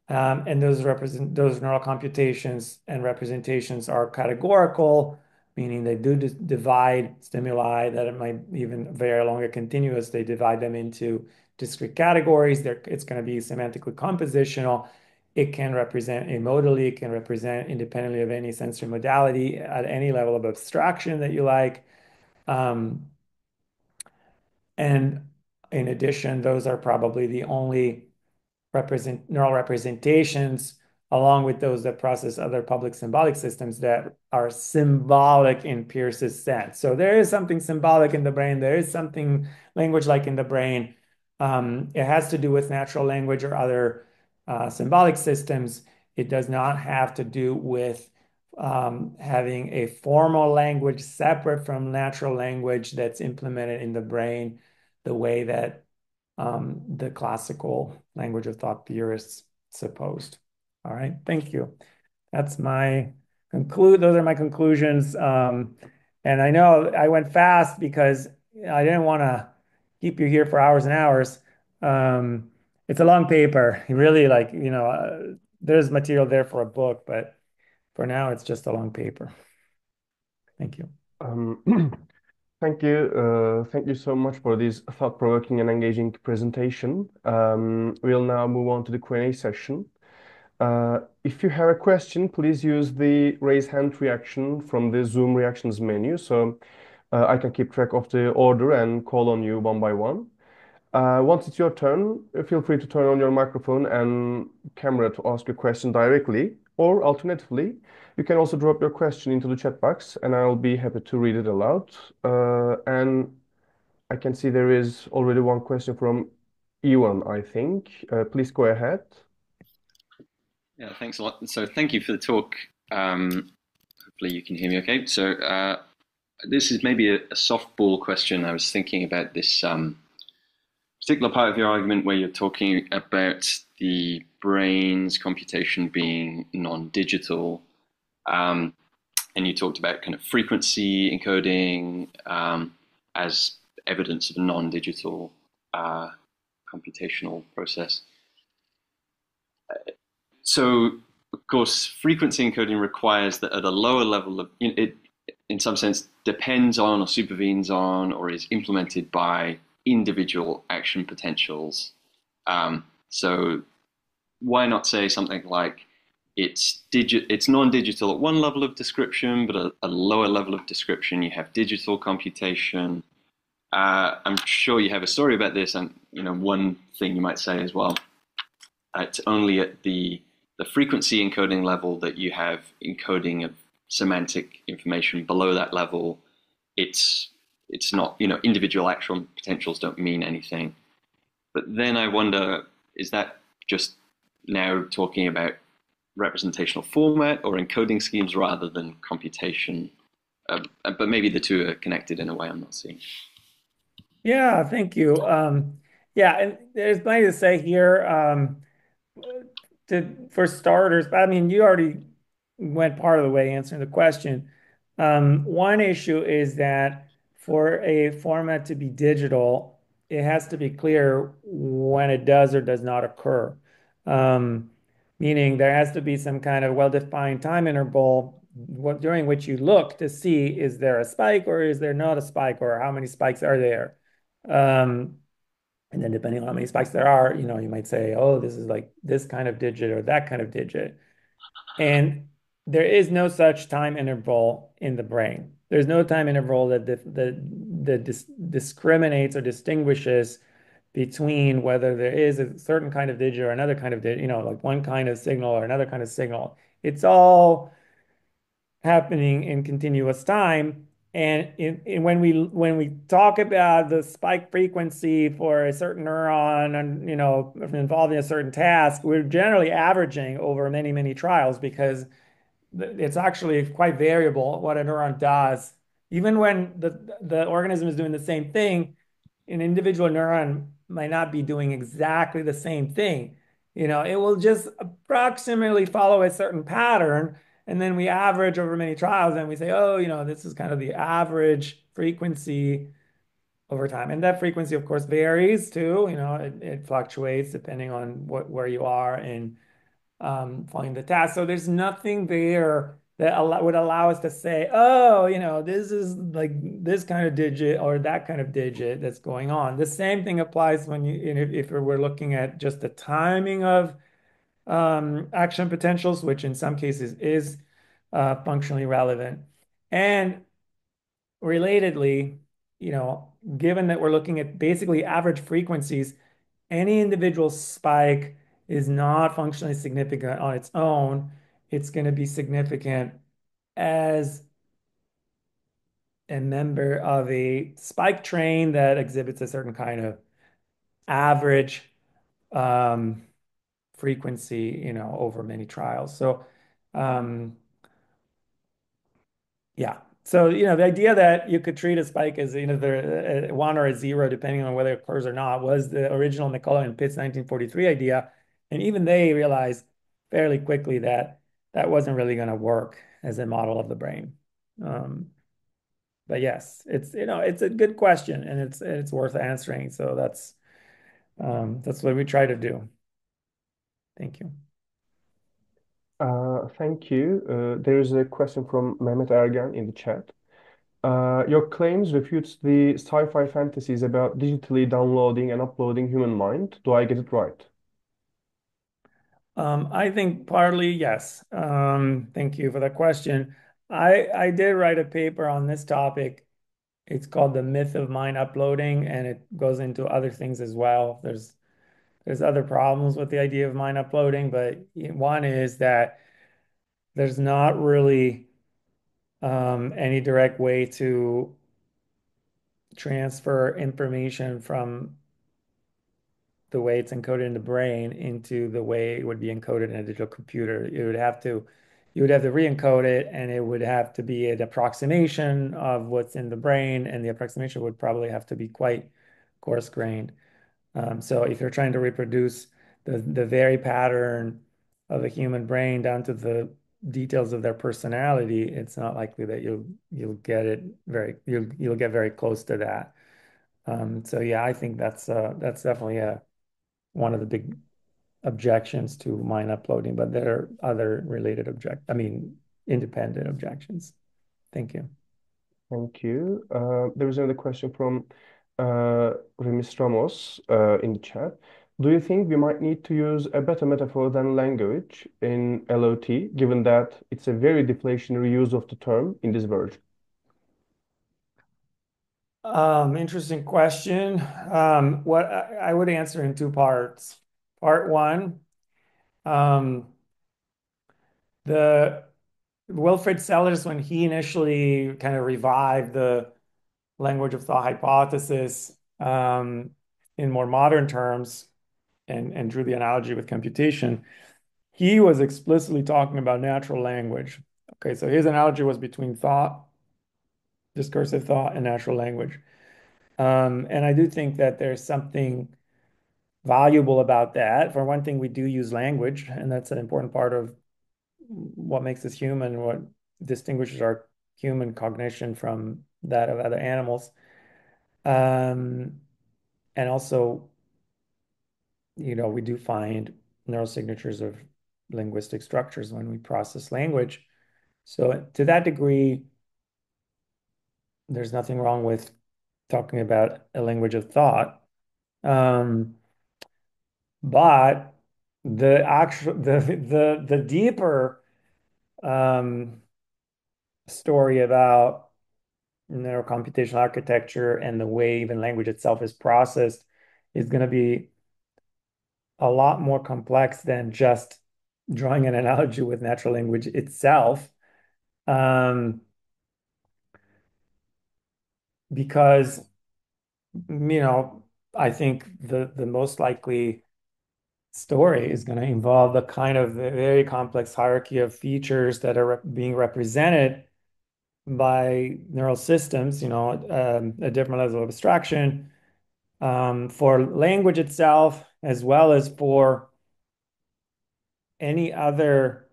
And those neural computations and representations are categorical, meaning they do divide stimuli that it might even vary along a continuous. They divide them into discrete categories. It's going to be semantically compositional. It can represent amodally. It can represent independently of any sensory modality at any level of abstraction that you like. Um, and in addition, those are probably the only neural representations, along with those that process other public symbolic systems that are symbolic in Peirce's sense. So there is something symbolic in the brain. There is something language-like in the brain. It has to do with natural language or other symbolic systems. It does not have to do with having a formal language separate from natural language that's implemented in the brain the way that the classical language of thought theorists supposed. All right, thank you. That's my those are my conclusions. And I know I went fast because I didn't want to keep you here for hours and hours. It's a long paper. You really there's material there for a book, but for now it's just a long paper. Thank you. Um, Thank you. Thank you so much for this thought-provoking and engaging presentation. We'll now move on to the Q&A session. If you have a question, please use the raise hand reaction from the Zoom reactions menu so I can keep track of the order and call on you one by one. Once it's your turn, feel free to turn on your microphone and camera to ask your question directly, or alternatively, you can also drop your question into the chat box and I'll be happy to read it aloud. And I can see there is already one question from Ewan, I think. Please go ahead. Yeah, thanks a lot. So thank you for the talk. Hopefully you can hear me okay. So this is maybe a softball question. I was thinking about this particular part of your argument where you're talking about the brain's computation being non-digital. And you talked about kind of frequency encoding as evidence of a non-digital computational process. So, of course, frequency encoding requires that at a lower level of it, in some sense, depends on or supervenes on or is implemented by individual action potentials. So, why not say something like it's non-digital at one level of description, but at a lower level of description, you have digital computation. I'm sure you have a story about this, and one thing you might say as well. It's only at the frequency encoding level that you have encoding of semantic information. Below that level, it's not, individual actual potentials don't mean anything. But then I wonder, is that just now talking about representational format or encoding schemes rather than computation? But maybe the two are connected in a way I'm not seeing. Yeah, thank you. Yeah, and there's plenty to say here. For starters, I mean, you already went part of the way answering the question. One issue is that for a format to be digital, it has to be clear when it does or does not occur. Um, Meaning there has to be some kind of well-defined time interval during which you look to see is there a spike or is there not a spike or how many spikes are there. Um, and then depending on how many spikes there are, you might say, oh, this is like this kind of digit or that kind of digit. And there is no such time interval in the brain. There's no time interval that discriminates or distinguishes between whether there is a certain kind of digit or another kind of digit, like one kind of signal or another kind of signal. It's all happening in continuous time. And when we talk about the spike frequency for a certain neuron and involving a certain task, we're generally averaging over many, many trials because it's actually quite variable what a neuron does. Even when the organism is doing the same thing, an individual neuron might not be doing exactly the same thing. It will just approximately follow a certain pattern, and then we average over many trials and we say, oh, this is kind of the average frequency over time. And that frequency, of course, varies too. It fluctuates depending on where you are in following the task. So there's nothing there that would allow us to say, oh, this is like this kind of digit or that kind of digit that's going on. The same thing applies when if we're looking at just the timing of action potentials, which in some cases is functionally relevant. And relatedly, given that we're looking at basically average frequencies, any individual spike is not functionally significant on its own. It's going to be significant as a member of a spike train that exhibits a certain kind of average um, frequency, over many trials. So, um, yeah. So, the idea that you could treat a spike as either a one or a zero, depending on whether it occurs or not, was the original McCullough and Pitts 1943 idea. And even they realized fairly quickly that that wasn't really going to work as a model of the brain. Um, but yes, it's a good question and it's worth answering. So that's what we try to do. Thank you. Thank you. There is a question from Mehmet Ergen in the chat. Your claims refutes the sci-fi fantasies about digitally downloading and uploading human mind. Do I get it right? I think partly yes. Thank you for that question. I did write a paper on this topic. It's called The Myth of Mind Uploading, and it goes into other things as well. There's other problems with the idea of mind uploading, but one is that there's not really any direct way to transfer information from the way it's encoded in the brain into the way it would be encoded in a digital computer. You would have to re-encode it, and it would have to be an approximation of what's in the brain, and the approximation would probably have to be quite coarse-grained. So if you're trying to reproduce the very pattern of a human brain down to the details of their personality, it's not likely that you'll get very close to that. So yeah, I think that's definitely one of the big objections to mine uploading, but there are other related independent objections. Thank you. Thank you. There is another question from Remis Ramos in the chat. Do you think we might need to use a better metaphor than language in LOT, given that it's a very deflationary use of the term in this version? Interesting question. What I would answer in two parts. Part one, um, the Wilfrid Sellars, when he initially kind of revived the language of thought hypothesis in more modern terms and drew the analogy with computation, he was explicitly talking about natural language. Okay, so his analogy was between thought, discursive thought, and natural language. And I do think that there's something valuable about that. For one thing, we do use language, and that's an important part of what makes us human, what distinguishes our human cognition from that of other animals. Um, and also, we do find neural signatures of linguistic structures when we process language. So to that degree, there's nothing wrong with talking about a language of thought. Um, but the deeper um, story about computational architecture and the way even language itself is processed is going to be a lot more complex than just drawing an analogy with natural language itself. Um, because, you know, I think the most likely story is going to involve a kind of a very complex hierarchy of features that are being represented by neural systems, a different level of abstraction for language itself, as well as for any other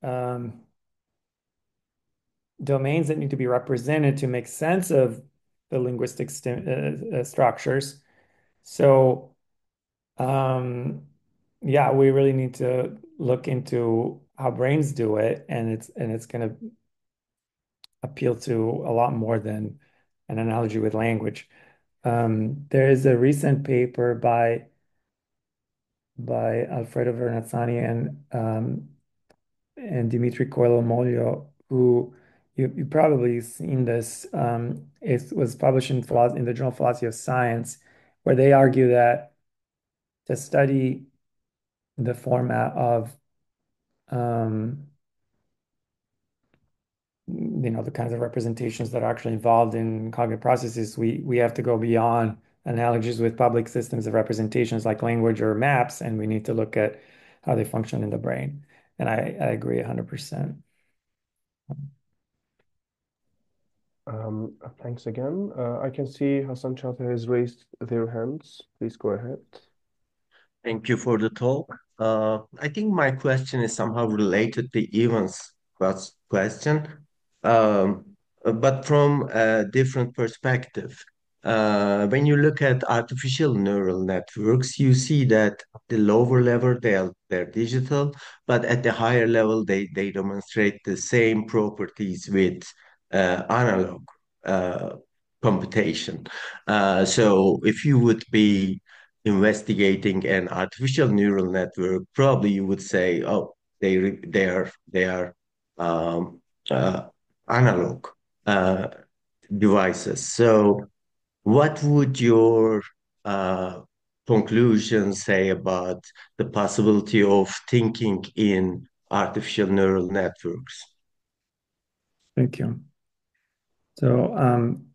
um, domains that need to be represented to make sense of the linguistic structures. So, yeah, we really need to look into how brains do it, and it's going to appeal to a lot more than an analogy with language. There is a recent paper by Alfredo Vernazzani and Dimitri Coelho-Mollo, who you probably seen this. It was published in the Journal of Philosophy of Science, where they argue that to study the format of um, the kinds of representations that are actually involved in cognitive processes, we have to go beyond analogies with public systems of representations like language or maps, and we need to look at how they function in the brain. And I agree 100%. Thanks again. I can see Hassan Chate has raised their hands. Please go ahead. Thank you for the talk. I think my question is somehow related to Ivan's question, um, but from a different perspective. When you look at artificial neural networks, you see that the lower level they're digital, but at the higher level they demonstrate the same properties with analog uh, computation. So if you would be investigating an artificial neural network, probably you would say, oh, they are um, uh, analog uh, devices. So, what would your uh, conclusion say about the possibility of thinking in artificial neural networks? Thank you. So,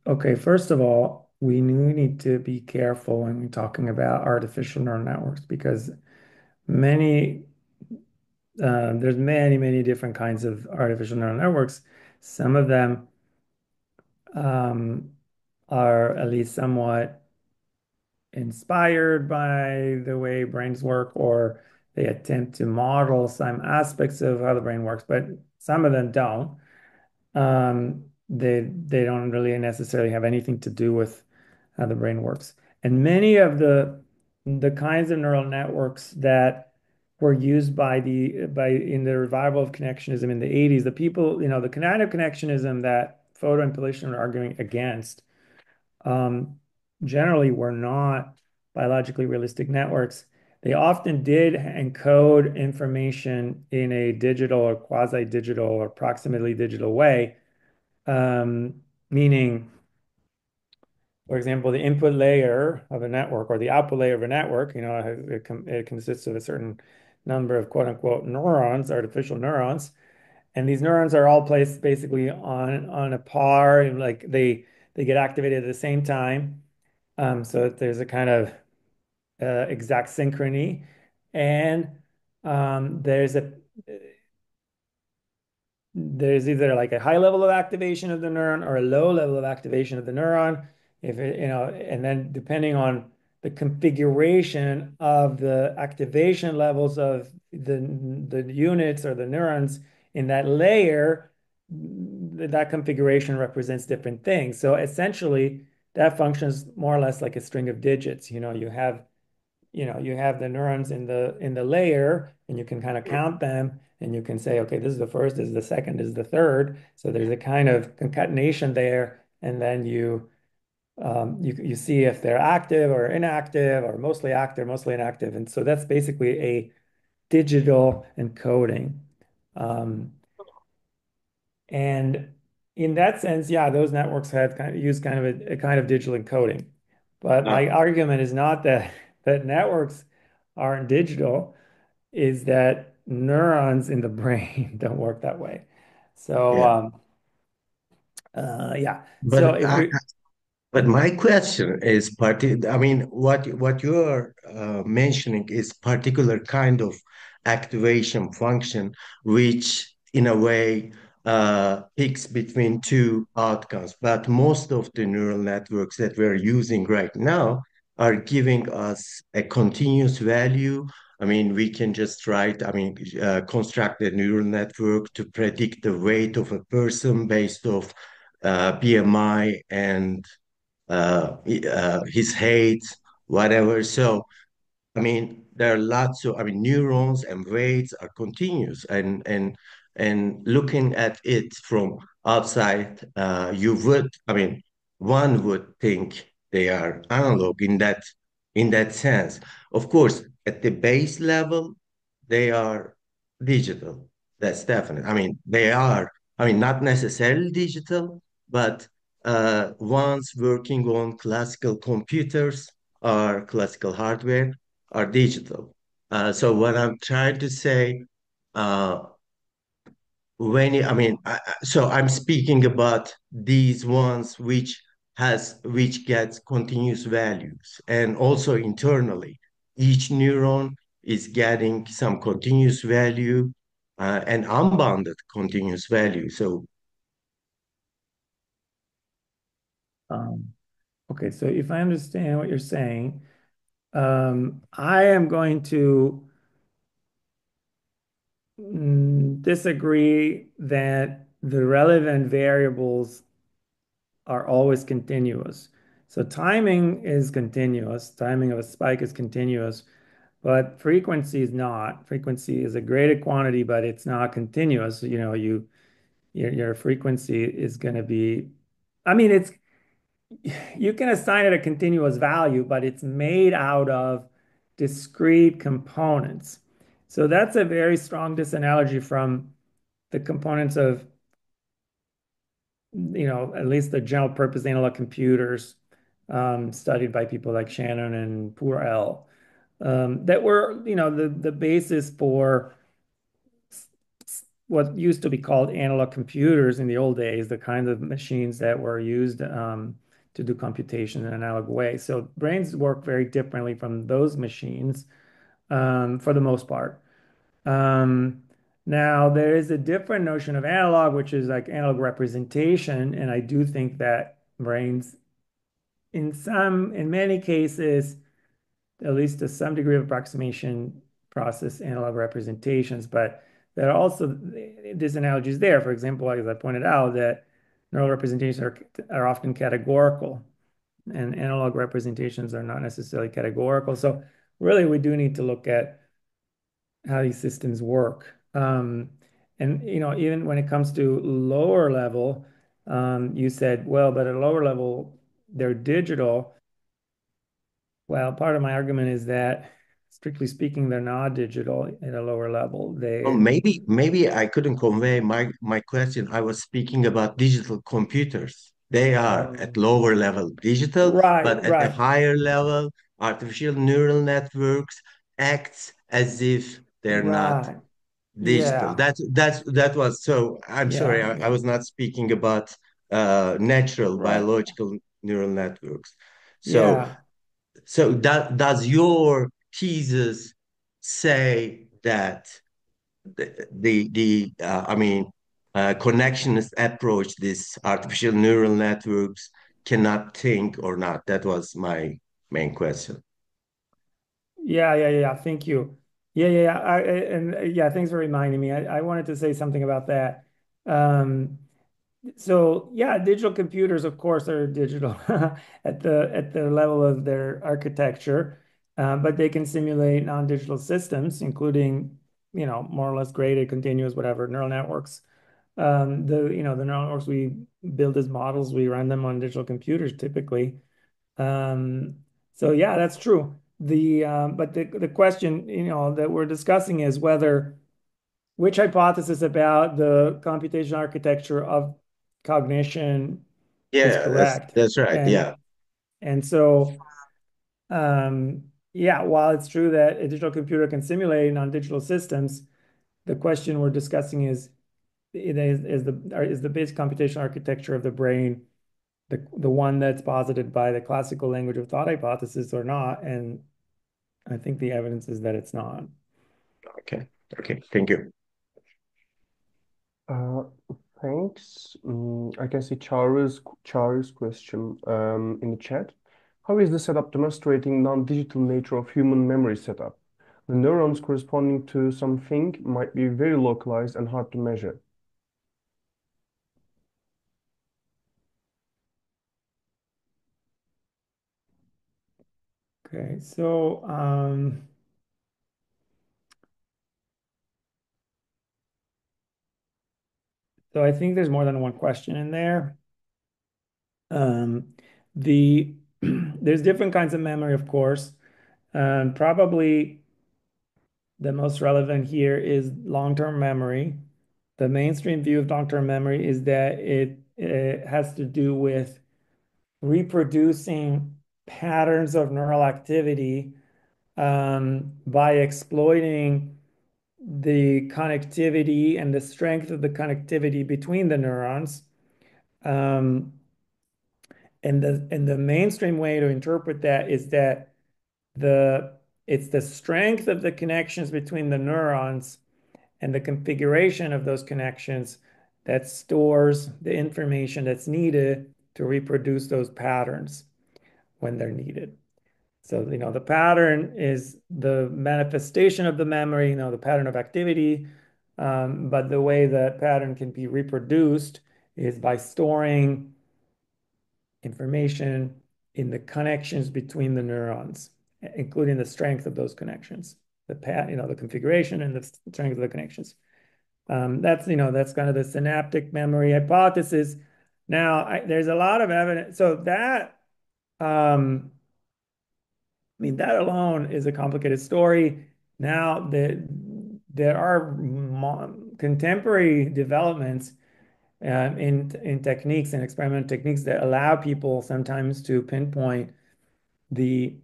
okay, first of all, we need to be careful when we're talking about artificial neural networks because many there's many different kinds of artificial neural networks. Some of them um, are at least somewhat inspired by the way brains work, or they attempt to model some aspects of how the brain works, but some of them don't. They don't really necessarily have anything to do with how the brain works. And many of the kinds of neural networks that were used by in the revival of connectionism in the 80s, the people, the kind of connectionism that Photo and Palladium are arguing against, um, generally were not biologically realistic networks. They often did encode information in a digital or quasi-digital or approximately digital way, meaning, for example, the input layer of a network or the output layer of a network, it consists of a certain number of quote unquote neurons, artificial neurons, and these neurons are all placed basically on a par, and like they get activated at the same time. So that there's a kind of exact synchrony, and there's either like a high level of activation of the neuron or a low level of activation of the neuron. If it, and then depending on the configuration of the activation levels of the units or the neurons in that layer, that configuration represents different things. So essentially, that functions more or less like a string of digits. You have the neurons in the layer, and you can kind of count them, and you can say, okay, this is the first, this is the second, this is the third. So there's a kind of concatenation there, and then you see if they're active or inactive or mostly active, mostly inactive, and so that's basically a digital encoding. Um, and in that sense, yeah, those networks have kind of used kind of a kind of digital encoding. But my Ah, argument is not that networks aren't digital, is that neurons in the brain don't work that way. So yeah. Yeah. So But if I, we, But my question is I mean, what you're mentioning is particular kind of activation function, which in a way picks between two outcomes. But most of the neural networks that we're using right now are giving us a continuous value. I mean, we can just construct a neural network to predict the weight of a person based off BMI and his hate, whatever. So, I mean, there are lots of, I mean, neurons and weights are continuous, and looking at it from outside, I mean, one would think they are analog in that sense. Of course, at the base level, they are digital. That's definite. I mean, they are. I mean, not necessarily digital, but ones working on classical computers or classical hardware are digital. So what I'm trying to say, uh, so I'm speaking about these ones which gets continuous values, and also internally, each neuron is getting some continuous value and unbounded continuous value. So um, okay, so if I understand what you're saying, I am going to disagree that the relevant variables are always continuous. So timing is continuous, timing of a spike is continuous, but frequency is not. Frequency is a graded quantity, but it's not continuous. Your frequency is going to be, I mean, it's you can assign it a continuous value, but it's made out of discrete components. So that's a very strong disanalogy from the components of, at least the general purpose analog computers studied by people like Shannon and Poor L, that were, the basis for what used to be called analog computers in the old days, the kinds of machines that were used to do computation in an analog way. So brains work very differently from those machines for the most part. Um, Now, there is a different notion of analog, which is like analog representation. And I do think that brains, in many cases, at least to some degree of approximation, process analog representations. But there are also disanalogies there. For example, as I pointed out, that neural representations are often categorical, and analog representations are not necessarily categorical. So really, we do need to look at how these systems work. And even when it comes to lower level, you said, well, but at a lower level, they're digital. Well, part of my argument is that, strictly speaking, they're not digital at a lower level. well, They, maybe I couldn't convey my question. I was speaking about digital computers. They are at um, lower level digital, right, but at the right, higher level, artificial neural networks acts as if they're not right. digital. Yeah, That was so. I'm sorry, yeah, I yeah, was not speaking about natural right. biological neural networks. So Yeah. so that does your thesis say that connectionist approach, this artificial neural networks cannot think or not? That was my main question. Yeah, yeah, yeah. Thank you. Yeah, yeah, yeah. Yeah, thanks for reminding me. I wanted to say something about that. Um, So yeah, digital computers, of course, are digital at the level of their architecture, but they can simulate non-digital systems, including, more or less graded, continuous, whatever neural networks. The neural networks we build as models, we run them on digital computers typically. Um, so yeah, that's true. But the question, that we're discussing is whether which hypothesis about the computation architecture of cognition is Yeah, correct. that's right. Yeah. And so, yeah, while it's true that a digital computer can simulate non-digital systems, the question we're discussing is is the base computational architecture of the brain the one that's posited by the classical language of thought hypothesis or not? And I think the evidence is that it's not. Okay. Okay. Thank you. Uh, Thanks. I can see Charu's question in the chat. How is the setup demonstrating non-digital nature of human memory setup? The neurons corresponding to something might be very localized and hard to measure. Okay, so I think there's more than one question in there. The there's different kinds of memory, of course. Probably the most relevant here is long-term memory. The mainstream view of long-term memory is that it has to do with reproducing patterns of neural activity by exploiting the connectivity and the strength of the connectivity between the neurons. Um, and the mainstream way to interpret that is that it's the strength of the connections between the neurons and the configuration of those connections that stores the information that's needed to reproduce those patterns when they're needed. So, the pattern is the manifestation of the memory, the pattern of activity. But the way that pattern can be reproduced is by storing information in the connections between the neurons, including the strength of those connections, the configuration and the strength of the connections. That's kind of the synaptic memory hypothesis. Now, there's a lot of evidence. So that alone is a complicated story. Now, there are contemporary developments in techniques and experimental techniques that allow people sometimes to pinpoint the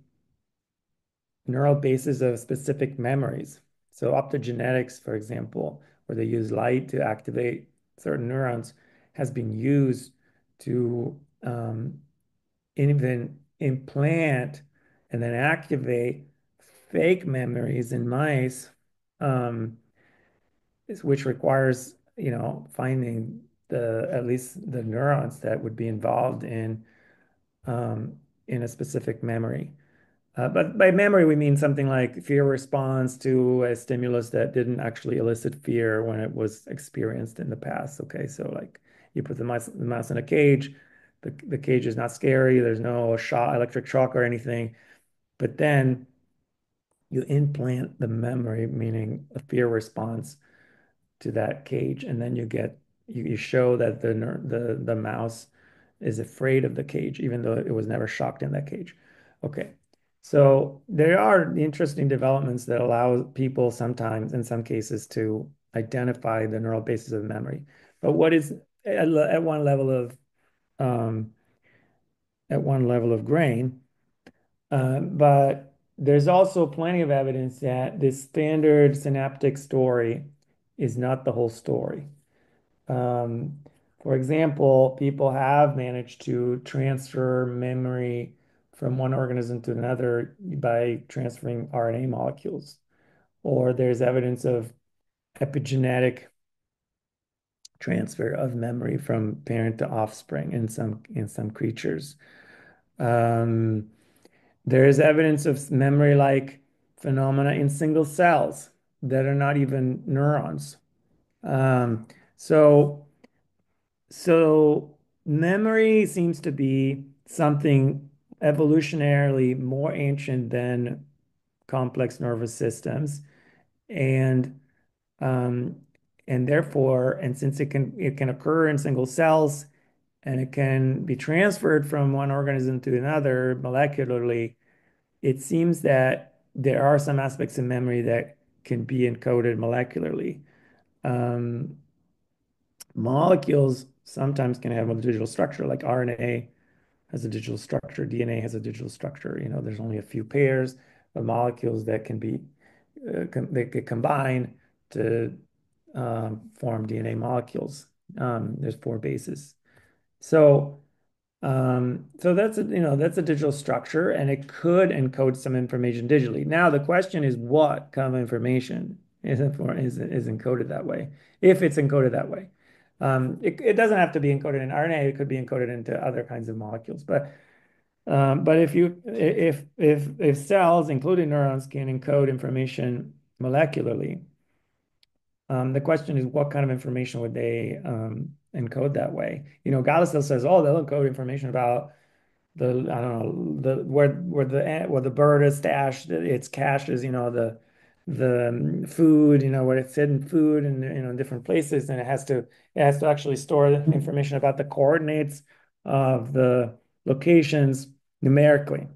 neural bases of specific memories. So optogenetics, for example, where they use light to activate certain neurons, has been used to even implant and then activate fake memories in mice, um, which requires, finding at least the neurons that would be involved um, in a specific memory. But by memory, we mean something like fear response to a stimulus that didn't actually elicit fear when it was experienced in the past. Okay, so like you put the mouse in a cage, the cage is not scary, there's no electric shock or anything, but then you implant the memory, meaning a fear response to that cage, and then you show that the mouse is afraid of the cage, even though it was never shocked in that cage. Okay. So there are interesting developments that allow people sometimes, in some cases, to identify the neural basis of memory. But what is at one level um, of grain, but there's also plenty of evidence that this standard synaptic story is not the whole story. Um, for example, people have managed to transfer memory from one organism to another by transferring RNA molecules, or there's evidence of epigenetic transfer of memory from parent to offspring in some creatures. Um, there is evidence of memory-like phenomena in single cells that are not even neurons. Um, so So memory seems to be something evolutionarily more ancient than complex nervous systems, and um, and since it can occur in single cells and it can be transferred from one organism to another molecularly, it seems that there are some aspects of memory that can be encoded molecularly. Um, Molecules sometimes can have a digital structure, like RNA has a digital structure, DNA has a digital structure. There's only a few pairs of molecules that can be they could combine to form DNA molecules. There's four bases. So, so that's a digital structure, and it could encode some information digitally. Now the question is, what kind of information is encoded that way? If it's encoded that way, it doesn't have to be encoded in RNA. It could be encoded into other kinds of molecules. But if cells, including neurons, can encode information molecularly, the question is, what kind of information would they encode that way? Gallistel says, oh, they'll encode information about I don't know, where the bird is stashed, its caches, the food, where it's hidden food and in different places, and it has to actually store information about the coordinates of the locations numerically.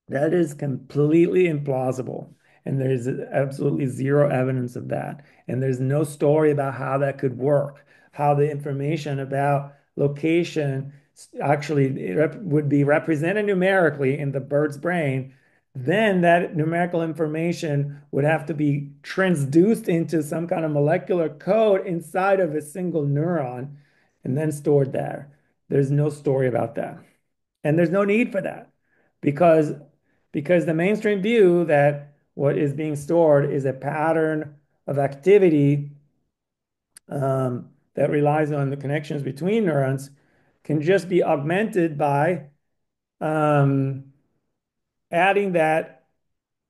That is completely implausible. And there's absolutely zero evidence of that. And there's no story about how that could work, how the information about location actually would be represented numerically in the bird's brain. Then that numerical information would have to be transduced into some kind of molecular code inside of a single neuron and then stored there. There's no story about that. And there's no need for that because the mainstream view that what is being stored is a pattern of activity that relies on the connections between neurons can just be augmented by um, adding that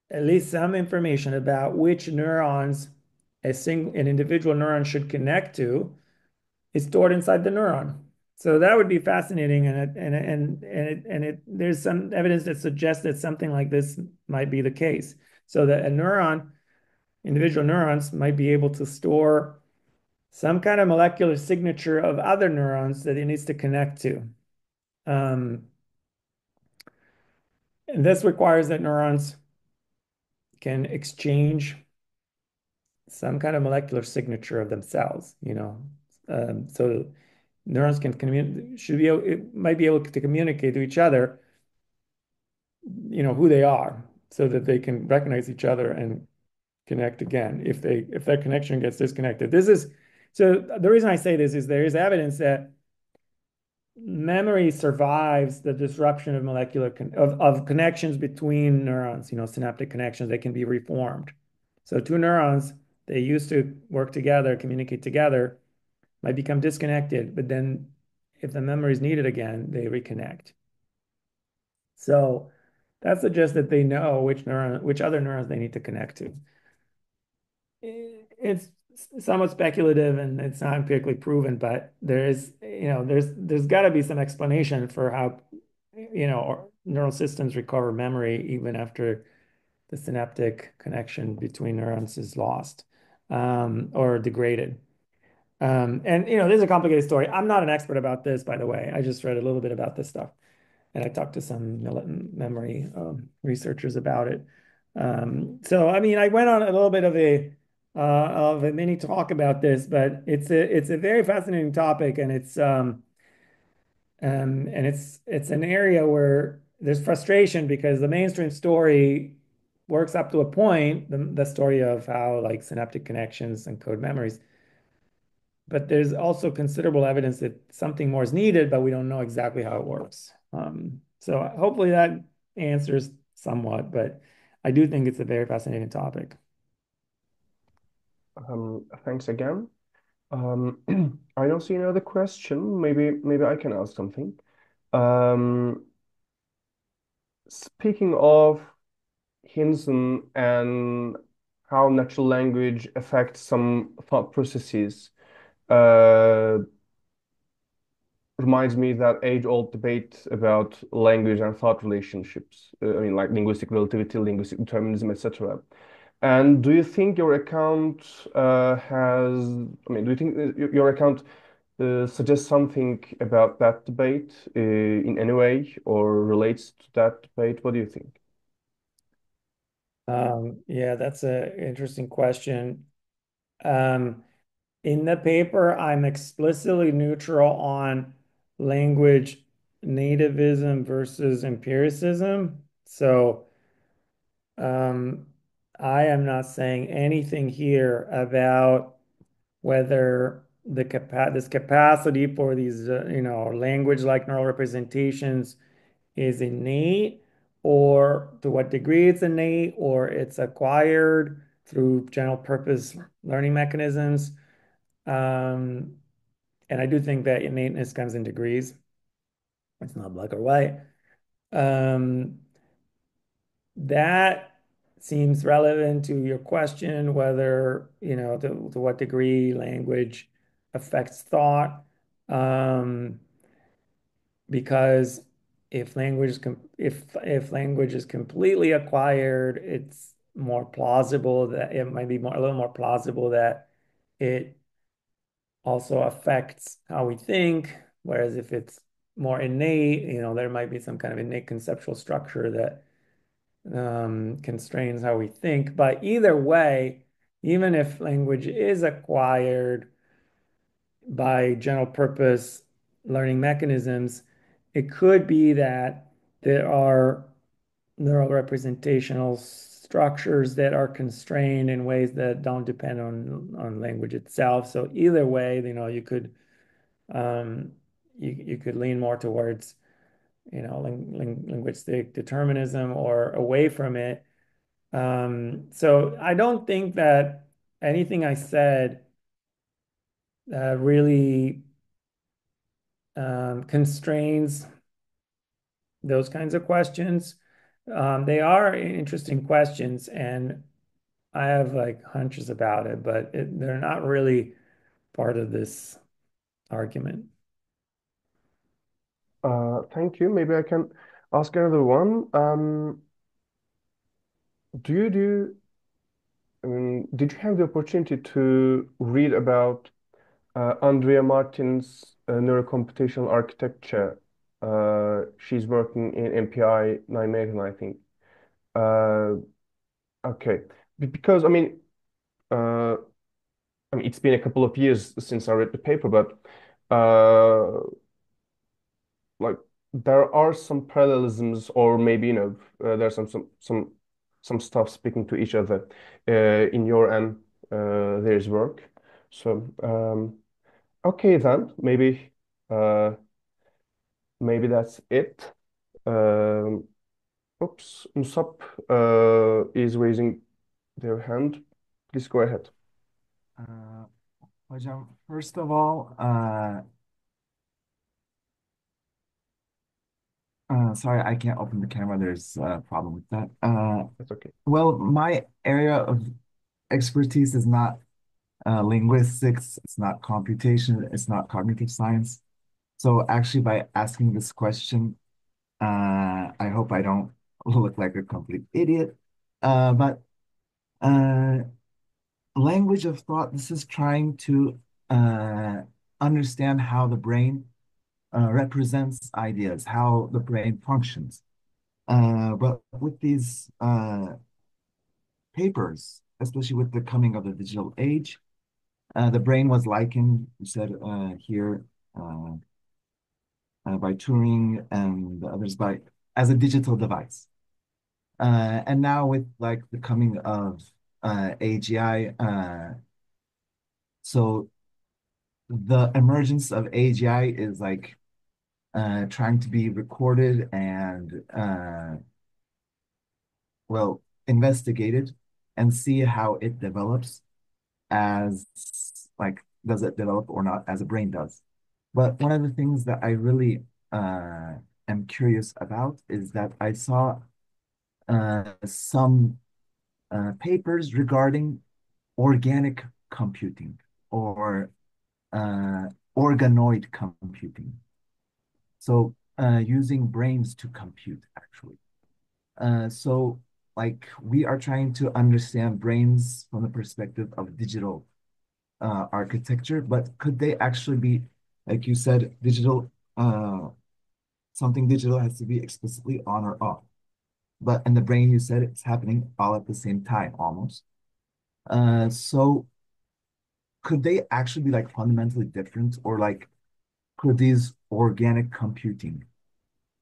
at least some information about which neurons an individual neuron should connect to is stored inside the neuron. So that would be fascinating, there's some evidence that suggests that something like this might be the case. So that individual neurons might be able to store some kind of molecular signature of other neurons that it needs to connect to. And this requires that neurons can exchange some kind of molecular signature of themselves, so neurons might be able to communicate to each other, who they are, so that they can recognize each other and connect again if that connection gets disconnected. So the reason I say this is there is evidence that memory survives the disruption of of connections between neurons, synaptic connections. They can be reformed. So two neurons, they used to work together, communicate together, might become disconnected, but then if the memory is needed again, they reconnect. So that suggests that they know which other neurons they need to connect to. It's somewhat speculative and it's not empirically proven, but there's got to be some explanation for how, neural systems recover memory even after the synaptic connection between neurons is lost or degraded. And this is a complicated story. I'm not an expert about this, by the way. I just read a little bit about this stuff, and I talked to some memory researchers about it. So I mean, I went on a little bit of a mini talk about this, but it's a very fascinating topic, and it's an area where there's frustration because the mainstream story works up to a point, the story of how like synaptic connections and code memories. But there's also considerable evidence that something more is needed, but we don't know exactly how it works. So hopefully that answers somewhat, but I do think it's a very fascinating topic. Thanks again. I don't see another question. Maybe I can ask something. Um, Speaking of Hinson and how natural language affects some thought processes, uh, reminds me that age-old debate about language and thought relationships. I mean, like linguistic relativity, linguistic determinism, etc. And do you think your account do you think your account suggests something about that debate in any way or relates to that debate? What do you think? Yeah, that's an interesting question. Um, in the paper, I'm explicitly neutral on language nativism versus empiricism. So um, I am not saying anything here about whether this capacity for these language-like neural representations is innate, or to what degree it's innate, or it's acquired through general purpose learning mechanisms. Um, and I do think that innateness comes in degrees. It's not black or white. Um, that seems relevant to your question, whether, to what degree language affects thought. Um, because if language is completely acquired, it's more plausible that it might be a little more plausible that it also affects how we think. Whereas if it's more innate, there might be some kind of innate conceptual structure that constrains how we think. But either way, even if language is acquired by general purpose learning mechanisms, it could be that there are neural representational structures that are constrained in ways that don't depend on language itself. So either way, um, you could lean more towards linguistic determinism or away from it. So I don't think that anything I said really constrains those kinds of questions. They are interesting questions, and I have like hunches about it, but they're not really part of this argument. Thank you. Maybe I can ask another one. Do you do, did you have the opportunity to read about Andrea Martin's neurocomputational architecture? She's working in MPI Nijmegen, I think. Uh, okay. Because uh, it's been a couple of years since I read the paper, but uh, like there are some parallelisms, or maybe there's some stuff speaking to each other in your and there's work. So okay then, uh, maybe that's it. Um, Oops, Musab is raising their hand. Please go ahead. Uh, Hocam, first of all, sorry, I can't open the camera. There's a problem with that. That's okay. Well, my area of expertise is not linguistics, it's not computation, it's not cognitive science. So actually, by asking this question, I hope I don't look like a complete idiot. But uh, language of thought, this is trying to understand how the brain represents ideas, how the brain functions. But with these papers, especially with the coming of the digital age, the brain was likened, you said here, uh, by Turing and the others by as a digital device. And now with like the coming of AGI, so the emergence of AGI is like trying to be recorded and well investigated and see how it develops as like does it develop or not as a brain does. But one of the things that I really am curious about is that I saw some papers regarding organic computing or organoid computing. So using brains to compute, actually. So like we are trying to understand brains from the perspective of digital architecture, but could they actually be, like you said, digital, something digital has to be explicitly on or off. But in the brain, you said it's happening all at the same time almost. So could they actually be like fundamentally different, or like could these organic computing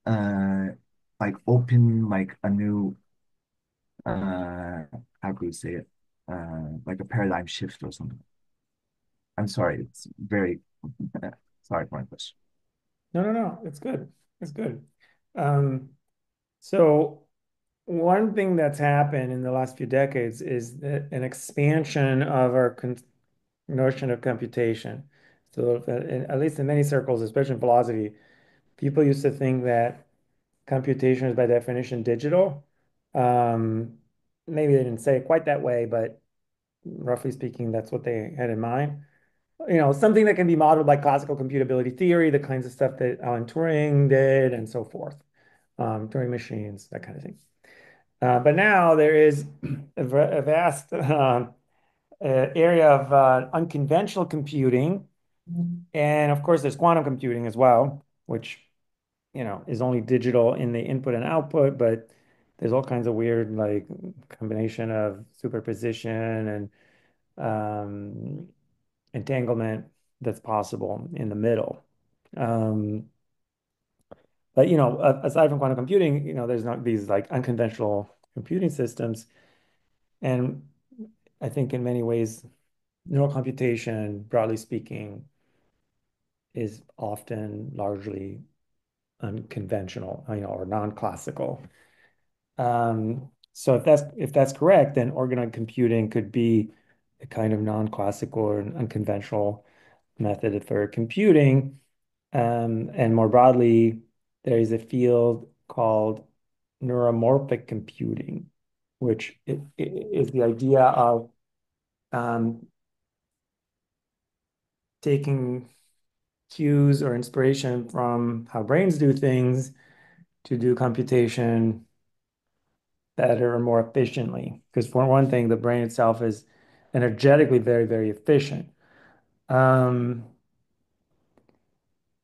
uh like open like a new how could we say it like a paradigm shift or something? I'm sorry, it's very sorry for my question. No. It's good. It's good. Um, so one thing that's happened in the last few decades is an expansion of our notion of computation. So at least in many circles, especially in philosophy, people used to think that computation is by definition digital. Um, Maybe they didn't say it quite that way, but roughly speaking, that's what they had in mind. Something that can be modeled by classical computability theory, the kinds of stuff that Alan Turing did, and so forth. Turing machines, that kind of thing. But now there is a vast area of unconventional computing, and of course, there's quantum computing as well, which is only digital in the input and output, but there's all kinds of weird like combination of superposition and entanglement that's possible in the middle. Um, but aside from quantum computing, there's not these like unconventional computing systems, and I think in many ways, neural computation, broadly speaking, is often largely unconventional, or non-classical. So if that's correct, then organoid computing could be a kind of non-classical or an unconventional method for computing. And more broadly, there is a field called neuromorphic computing, which is the idea of um, taking cues or inspiration from how brains do things to do computation better or more efficiently. Because for one thing, the brain itself is energetically very, very efficient. Um,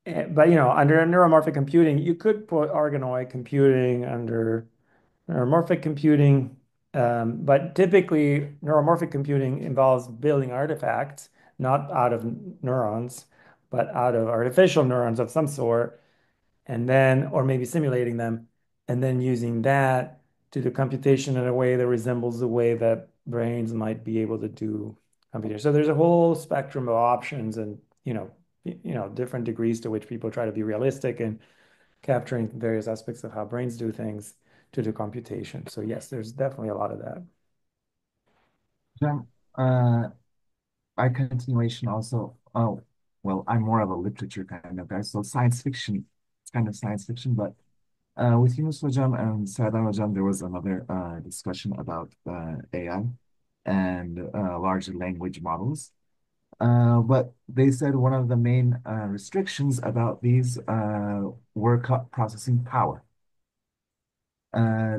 but under neuromorphic computing, you could put organoid computing under neuromorphic computing. But typically, neuromorphic computing involves building artifacts, not out of neurons, but out of artificial neurons of some sort, and then, or maybe simulating them, and then using that to do computation in a way that resembles the way that brains might be able to do computation. So there's a whole spectrum of options and, different degrees to which people try to be realistic and capturing various aspects of how brains do things to do computation. So yes, there's definitely a lot of that. Then, uh, by continuation also, oh, well, I'm more of a literature kind of guy, so science fiction, it's kind of science fiction, but with Yunus Hocam and Serdar Hocam, there was another discussion about AI and large language models. But they said one of the main restrictions about these were processing power.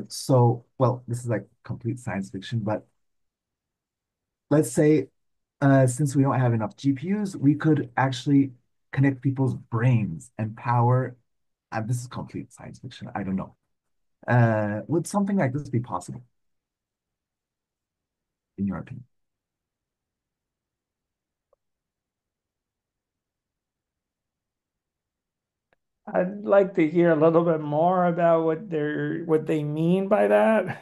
So, well, this is like complete science fiction, but let's say since we don't have enough GPUs, we could actually connect people's brains and power. This is complete science fiction. I don't know. Would something like this be possible, in your opinion? I'd like to hear a little bit more about what they mean by that.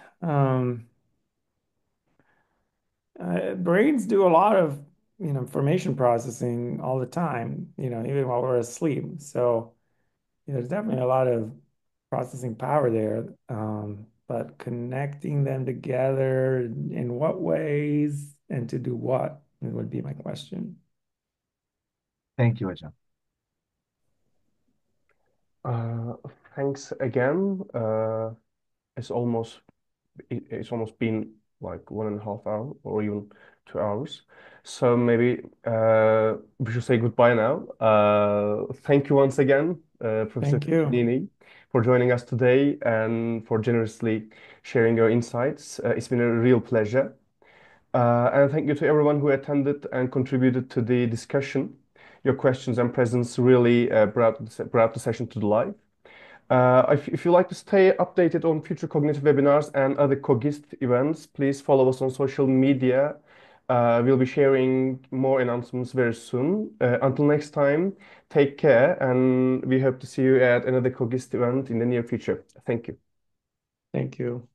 Brains do a lot of, information processing all the time, even while we're asleep. So there's definitely a lot of processing power there. But connecting them together in what ways and to do what would be my question. Thank you, Hocam. Uh, Thanks again. It's almost it's almost been like 1.5 hours or even 2 hours. So maybe we should say goodbye now. Thank you once again, Professor Thank you. Piccinini, for joining us today and for generously sharing your insights. It's been a real pleasure. And thank you to everyone who attended and contributed to the discussion. Your questions and presence really brought the session to life. If you'd like to stay updated on future cognitive webinars and other CogIST events, please follow us on social media. We'll be sharing more announcements very soon. Until next time, take care, and we hope to see you at another CogIST event in the near future. Thank you. Thank you.